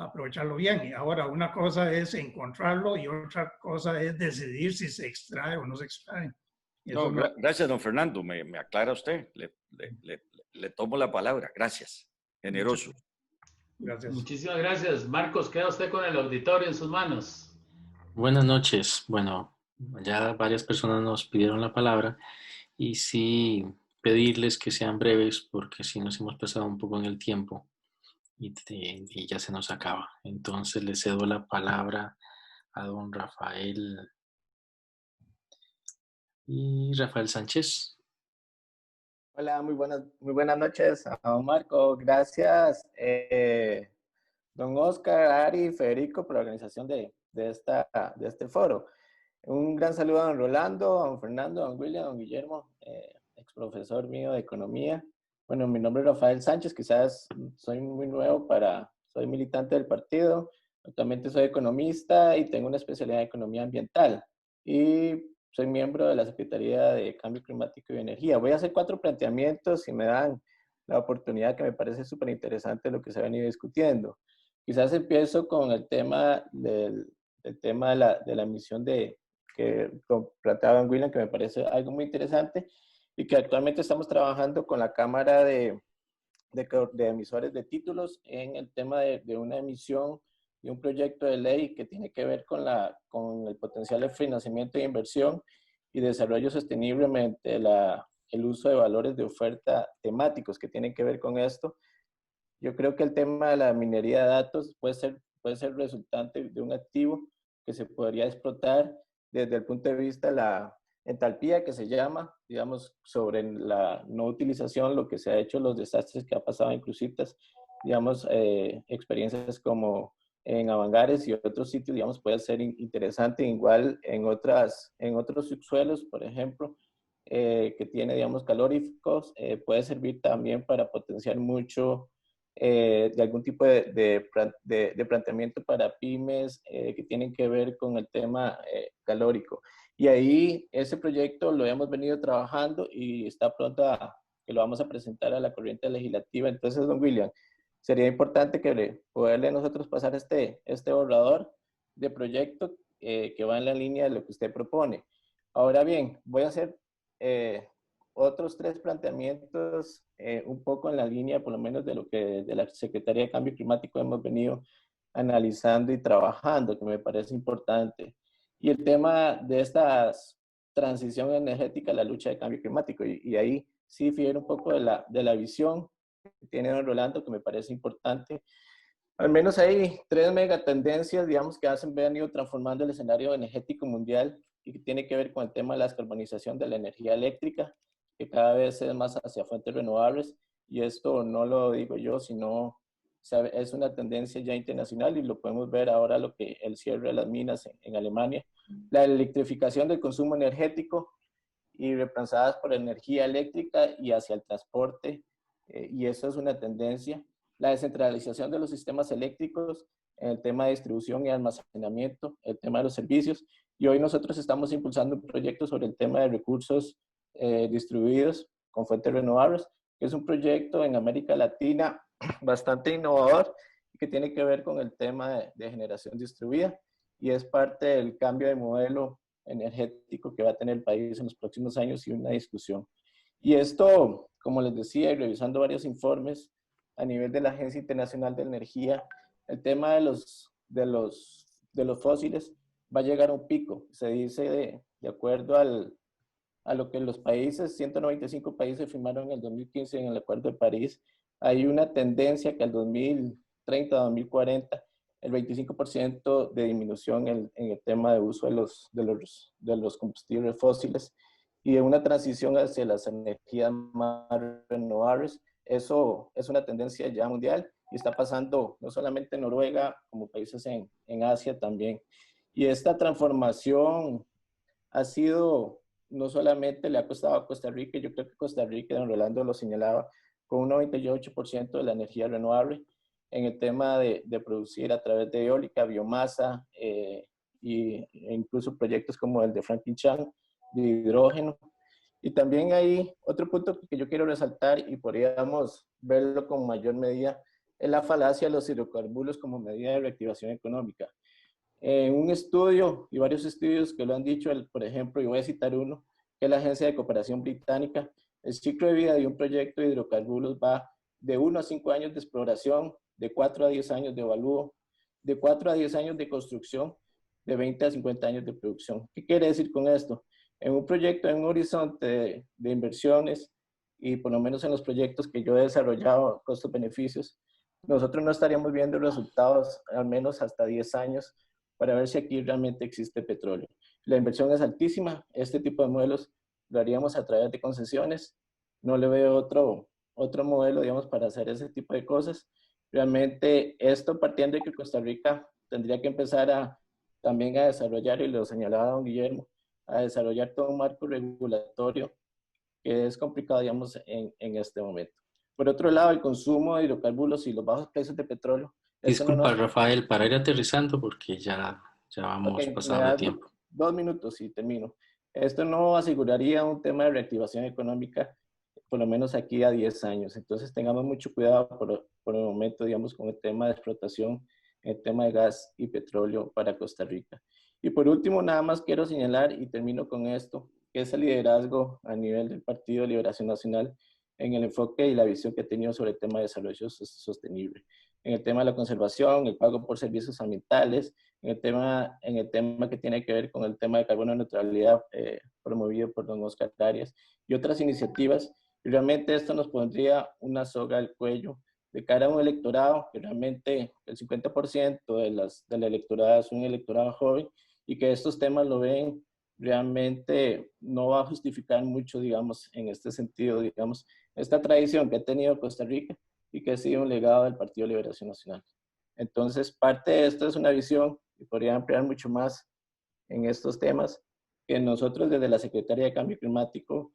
aprovecharlo bien. Y ahora, una cosa es encontrarlo y otra cosa es decidir si se extrae o no se extrae. No, gracias, don Fernando. Me aclara usted. Le tomo la palabra. Gracias. Generoso. Gracias. Muchísimas gracias. Marcos, queda usted con el auditorio en sus manos. Buenas noches. Bueno, ya varias personas nos pidieron la palabra y sí pedirles que sean breves porque si nos hemos pasado un poco en el tiempo y ya se nos acaba. Entonces le cedo la palabra a don Rafael Sánchez. Hola, muy buenas noches a don Marco. Gracias, don Oscar, Ari, Federico, por la organización de este foro. Un gran saludo a don Rolando, a don Fernando, a don William, a don Guillermo, ex profesor mío de economía. Bueno, mi nombre es Rafael Sánchez, quizás soy muy nuevo soy militante del partido, actualmente soy economista y tengo una especialidad en economía ambiental. Y soy miembro de la Secretaría de Cambio Climático y Energía. Voy a hacer 4 planteamientos si me dan la oportunidad, que me parece súper interesante lo que se ha venido discutiendo. Quizás empiezo con el tema de la emisión que planteaba William, que me parece algo muy interesante y que actualmente estamos trabajando con la Cámara de Emisores de Títulos en el tema de una emisión de un proyecto de ley que tiene que ver con el potencial de financiamiento e inversión y desarrollo sostenible mediante el uso de valores de oferta temáticos que tienen que ver con esto. Yo creo que el tema de la minería de datos puede ser resultante de un activo que se podría explotar desde el punto de vista de la entalpía, que se llama, digamos, sobre la no utilización, lo que se ha hecho, los desastres que ha pasado en Cruzitas, digamos, experiencias como en Avangares y otros sitios, digamos, puede ser interesante, igual en otros subsuelos, por ejemplo, que tiene, digamos, caloríficos, puede servir también para potenciar mucho de algún tipo de planteamiento para pymes que tienen que ver con el tema calórico. Y ahí ese proyecto lo hemos venido trabajando y está pronto que lo vamos a presentar a la corriente legislativa. Entonces, don William, sería importante poderle nosotros pasar este borrador de proyecto que va en la línea de lo que usted propone. Ahora bien, voy a hacer otros 3 planteamientos un poco en la línea, por lo menos, de lo que de la Secretaría de Cambio Climático hemos venido analizando y trabajando, que me parece importante. Y el tema de esta transición energética, la lucha de cambio climático. Y ahí sí difiere un poco de la visión que tiene don Rolando, que me parece importante. Al menos hay 3 megatendencias, digamos, que han venido transformando el escenario energético mundial y que tiene que ver con el tema de la descarbonización de la energía eléctrica, que cada vez es más hacia fuentes renovables. Y esto no lo digo yo, sino es una tendencia ya internacional y lo podemos ver ahora el cierre de las minas en Alemania. La electrificación del consumo energético y reemplazadas por energía eléctrica y hacia el transporte, y eso es una tendencia. La descentralización de los sistemas eléctricos en el tema de distribución y almacenamiento, el tema de los servicios, y hoy nosotros estamos impulsando un proyecto sobre el tema de recursos distribuidos con fuentes renovables, que es un proyecto en América Latina bastante innovador y que tiene que ver con el tema de generación distribuida y es parte del cambio de modelo energético que va a tener el país en los próximos años y una discusión. Y esto, como les decía, y revisando varios informes a nivel de la Agencia Internacional de Energía, el tema de los fósiles va a llegar a un pico. Se dice, de acuerdo a lo que los países, 195 países firmaron en el 2015 en el Acuerdo de París, hay una tendencia que al 2030, 2040, el 25% de disminución en el tema de uso de los combustibles fósiles y de una transición hacia las energías más renovables. Eso es una tendencia ya mundial y está pasando no solamente en Noruega, como países en Asia también. Y esta transformación ha sido, no solamente le ha costado a Costa Rica, yo creo que Costa Rica, don Rolando lo señalaba, con un 98% de la energía renovable en el tema de producir a través de eólica, biomasa e incluso proyectos como el de Franklin Chan, de hidrógeno. Y también hay otro punto que yo quiero resaltar y podríamos verlo con mayor medida, es la falacia de los hidrocarburos como medida de reactivación económica. Un estudio y varios estudios que lo han dicho, por ejemplo, y voy a citar uno, que es la Agencia de Cooperación Británica, el ciclo de vida de un proyecto de hidrocarburos va de 1 a 5 años de exploración, de 4 a 10 años de evalúo, de 4 a 10 años de construcción, de 20 a 50 años de producción. ¿Qué quiere decir con esto? En un proyecto, en un horizonte de inversiones, y por lo menos en los proyectos que yo he desarrollado, costos-beneficios, nosotros no estaríamos viendo resultados al menos hasta 10 años para ver si aquí realmente existe petróleo. La inversión es altísima, este tipo de modelos lo haríamos a través de concesiones, no le veo otro modelo, digamos, para hacer ese tipo de cosas. Realmente esto partiendo de que Costa Rica tendría que empezar también a desarrollar, y lo señalaba don Guillermo, a desarrollar todo un marco regulatorio que es complicado, digamos, en este momento. Por otro lado, el consumo de hidrocarburos y los bajos precios de petróleo. Disculpa, Rafael, para ir aterrizando porque ya vamos pasando de tiempo. 2 minutos y termino. Esto no aseguraría un tema de reactivación económica, por lo menos aquí a 10 años. Entonces tengamos mucho cuidado por el momento, digamos, con el tema de explotación, el tema de gas y petróleo para Costa Rica. Y por último, nada más quiero señalar, y termino con esto, que es el liderazgo a nivel del Partido de Liberación Nacional en el enfoque y la visión que ha tenido sobre el tema de desarrollo sostenible. En el tema de la conservación, el pago por servicios ambientales, en el tema que tiene que ver con el tema de carbono neutralidad promovido por don Oscar Arias y otras iniciativas. Y realmente esto nos pondría una soga al cuello de cara a un electorado que realmente el 50% del electorado es un electorado joven y que estos temas lo ven realmente no va a justificar mucho, digamos, en este sentido, digamos, esta tradición que ha tenido Costa Rica y que ha sido un legado del Partido de Liberación Nacional. Entonces, parte de esto es una visión y podría ampliar mucho más en estos temas que nosotros desde la Secretaría de Cambio Climático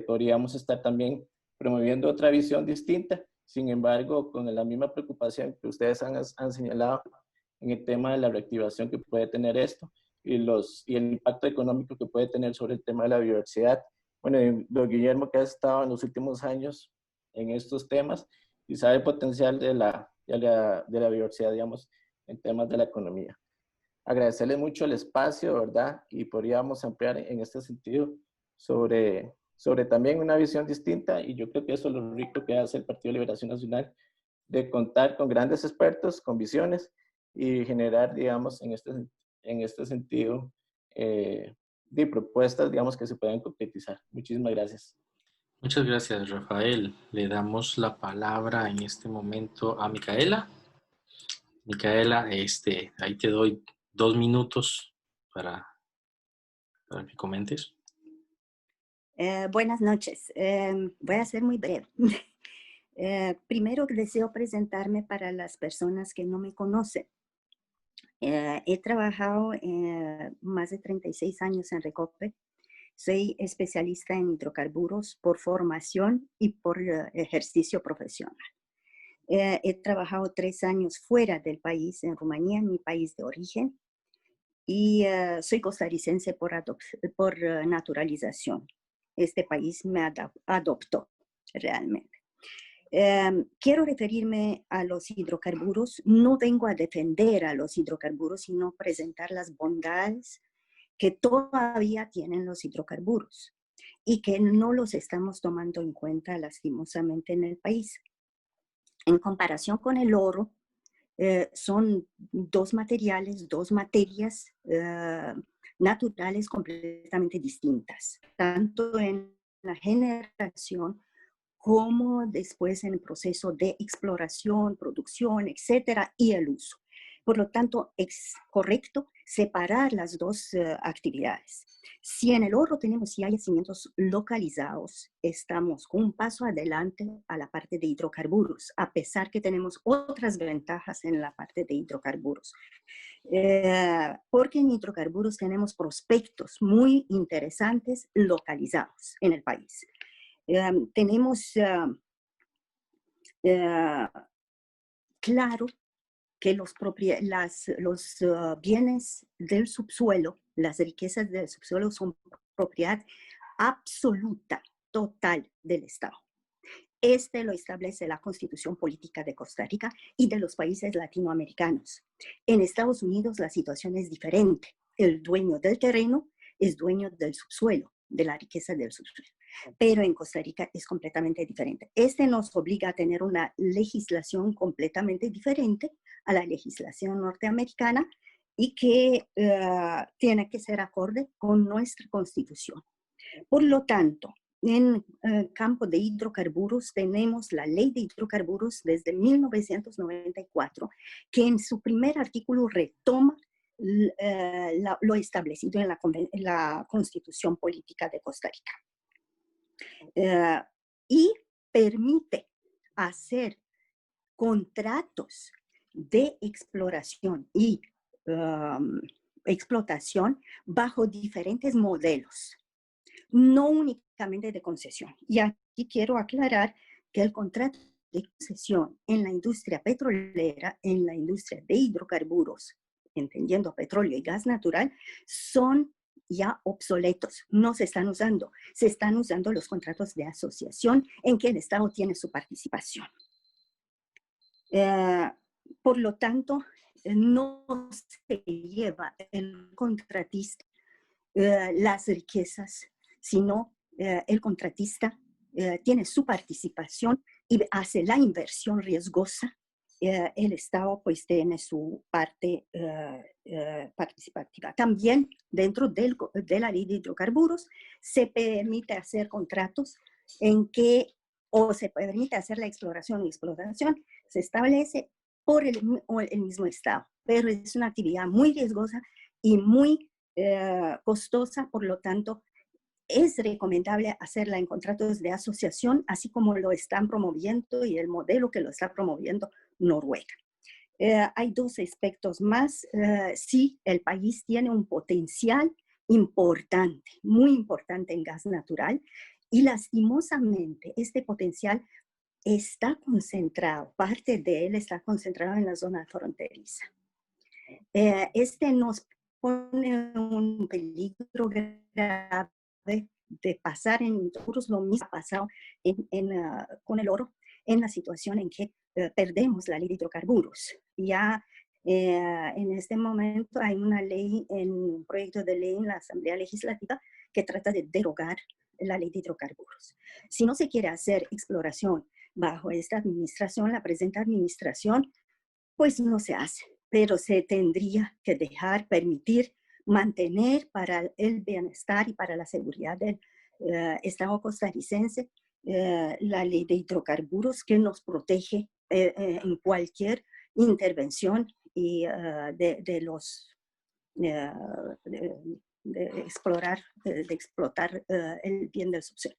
podríamos estar también promoviendo otra visión distinta, sin embargo, con la misma preocupación que ustedes han señalado en el tema de la reactivación que puede tener esto y el impacto económico que puede tener sobre el tema de la biodiversidad. Bueno, don Guillermo, que ha estado en los últimos años en estos temas y sabe el potencial de la biodiversidad, digamos, en temas de la economía. Agradecerle mucho el espacio, ¿verdad? Y podríamos ampliar en este sentido sobre también una visión distinta, y yo creo que eso es lo rico que hace el Partido de Liberación Nacional, de contar con grandes expertos, con visiones, y generar, digamos, en este sentido, de propuestas, digamos, que se puedan concretizar. Muchísimas gracias. Muchas gracias, Rafael. Le damos la palabra en este momento a Micaela. Micaela, ahí te doy 2 minutos para que comentes. Buenas noches. Voy a ser muy breve. Primero deseo presentarme para las personas que no me conocen. He trabajado más de 36 años en Recope. Soy especialista en hidrocarburos por formación y por ejercicio profesional. He trabajado 3 años fuera del país, en Rumanía, en mi país de origen, y soy costarricense por naturalización. Este país me adoptó realmente. Quiero referirme a los hidrocarburos. No vengo a defender a los hidrocarburos, sino presentar las bondades que todavía tienen los hidrocarburos y que no los estamos tomando en cuenta lastimosamente en el país. En comparación con el oro, son dos materiales, dos materias naturales completamente distintas, tanto en la generación como después en el proceso de exploración, producción, etcétera, y el uso. Por lo tanto, es correcto separar las dos actividades. Si en el oro tenemos ya yacimientos localizados, estamos con un paso adelante a la parte de hidrocarburos, a pesar que tenemos otras ventajas en la parte de hidrocarburos. Porque en hidrocarburos tenemos prospectos muy interesantes localizados en el país. Tenemos claro que los bienes del subsuelo, las riquezas del subsuelo son propiedad absoluta, total del Estado. Este lo establece la Constitución Política de Costa Rica y de los países latinoamericanos. En Estados Unidos la situación es diferente. El dueño del terreno es dueño del subsuelo, de la riqueza del subsuelo. Pero en Costa Rica es completamente diferente. Este nos obliga a tener una legislación completamente diferente a la legislación norteamericana y que tiene que ser acorde con nuestra Constitución. Por lo tanto, en el campo de hidrocarburos tenemos la Ley de Hidrocarburos desde 1994, que en su primer artículo retoma lo establecido en la Constitución Política de Costa Rica. Y permite hacer contratos de exploración y explotación bajo diferentes modelos, no únicamente de concesión. Y aquí quiero aclarar que el contrato de concesión en la industria petrolera, en la industria de hidrocarburos, entendiendo petróleo y gas natural, son ya obsoletos, no se están usando. Se están usando los contratos de asociación en que el Estado tiene su participación. Por lo tanto, no se lleva el contratista las riquezas, sino el contratista tiene su participación y hace la inversión riesgosa. El Estado pues tiene su parte participativa. También dentro de la ley de hidrocarburos se permite hacer contratos en que o se permite hacer la exploración y explotación, se establece por el mismo Estado, pero es una actividad muy riesgosa y muy costosa, por lo tanto es recomendable hacerla en contratos de asociación, así como lo están promoviendo y el modelo que lo está promoviendo Noruega. Hay dos aspectos más. Sí, el país tiene un potencial importante, muy importante en gas natural, y lastimosamente este potencial está concentrado, parte de él está concentrado en la zona fronteriza. Este nos pone un peligro grave de pasar en hidrocarburos lo mismo ha pasado con el oro, en la situación en que perdemos la ley de hidrocarburos. Ya en este momento hay una ley, un proyecto de ley en la Asamblea Legislativa que trata de derogar la ley de hidrocarburos. Si no se quiere hacer exploración bajo esta administración, la presente administración, pues no se hace, pero se tendría que permitir mantener para el bienestar y para la seguridad del Estado costarricense la ley de hidrocarburos que nos protege en cualquier intervención y de explotar el bien del subsuelo.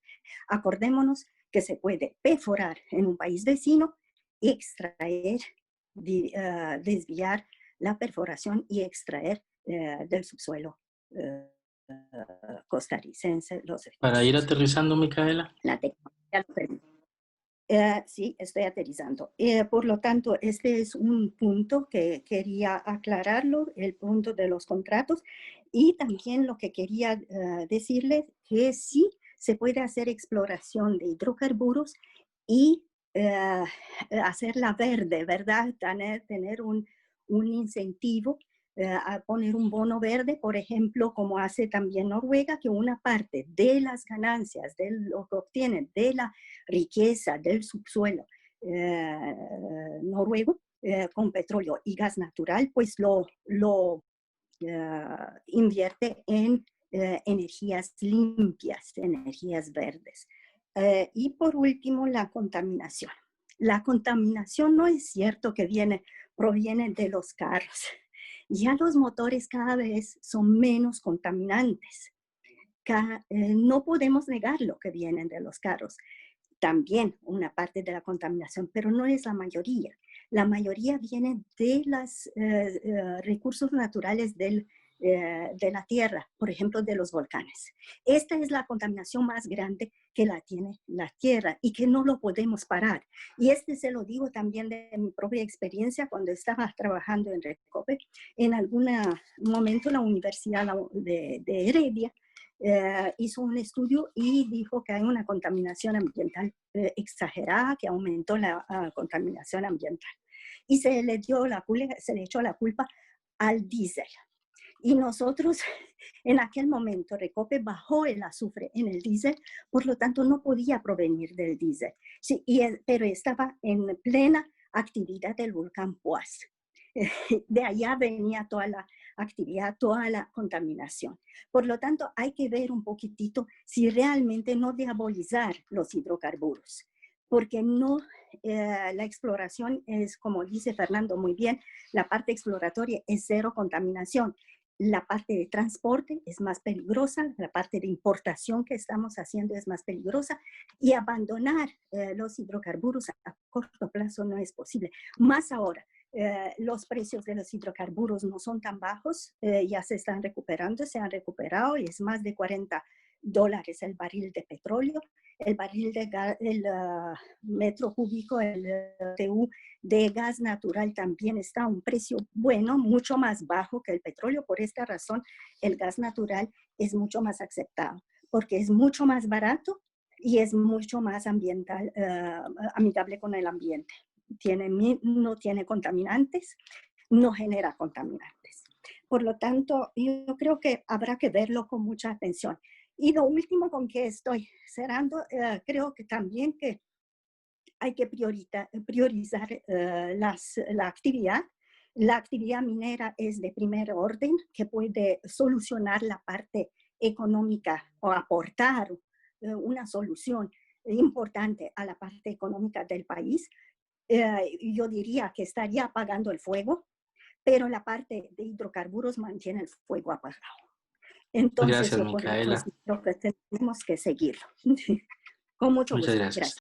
Acordémonos que se puede perforar en un país vecino, extraer, desviar la perforación y extraer del subsuelo costarricense los recursos. Para ir aterrizando, Micaela. La tecnología lo permite. Sí, estoy aterrizando. Por lo tanto, este es un punto que quería aclararlo, el punto de los contratos. Y también lo que quería decirles que sí se puede hacer exploración de hidrocarburos y hacerla verde, ¿verdad? Tener un incentivo a poner un bono verde, por ejemplo, como hace también Noruega, que una parte de las ganancias, de lo que obtienen de la riqueza del subsuelo noruego, con petróleo y gas natural, pues lo invierte en energías limpias, energías verdes. Y por último, la contaminación. La contaminación no es cierto que proviene de los carros. Ya los motores cada vez son menos contaminantes. No podemos negar lo que vienen de los carros. También una parte de la contaminación, pero no es la mayoría. La mayoría viene de los recursos naturales de la tierra, por ejemplo, de los volcanes. Esta es la contaminación más grande que la tiene la tierra y que no lo podemos parar. Y se lo digo también de mi propia experiencia cuando estaba trabajando en Recope. En algún momento la Universidad de Heredia hizo un estudio y dijo que hay una contaminación ambiental exagerada, que aumentó la contaminación ambiental. Y se le echó la culpa al diésel. Y nosotros, en aquel momento, Recope bajó el azufre en el diésel, por lo tanto no podía provenir del diésel. Sí, pero estaba en plena actividad del volcán Poás. De allá venía toda la actividad, toda la contaminación. Por lo tanto, hay que ver un poquitito si realmente no diabolizar los hidrocarburos, porque no, la exploración es, como dice Fernando muy bien, la parte exploratoria es cero contaminación. La parte de transporte es más peligrosa, la parte de importación que estamos haciendo es más peligrosa, y abandonar los hidrocarburos a corto plazo no es posible. Más ahora, los precios de los hidrocarburos no son tan bajos, ya se están recuperando, se han recuperado y es más de $40 el barril de petróleo. El barril el metro cúbico, el TU de gas natural también está a un precio bueno, mucho más bajo que el petróleo. Por esta razón, el gas natural es mucho más aceptado, porque es mucho más barato y es mucho más amigable con el ambiente. No tiene contaminantes, no genera contaminantes. Por lo tanto, yo creo que habrá que verlo con mucha atención. Y lo último con que estoy cerrando, creo que también que hay que priorizar la actividad. La actividad minera es de primer orden, que puede solucionar la parte económica o aportar una solución importante a la parte económica del país. Yo diría que estaría apagando el fuego, pero la parte de hidrocarburos mantiene el fuego apagado. Entonces, gracias, Micaela. creo que tenemos que seguirlo. Con mucho gusto. Muchas gracias. Gracias.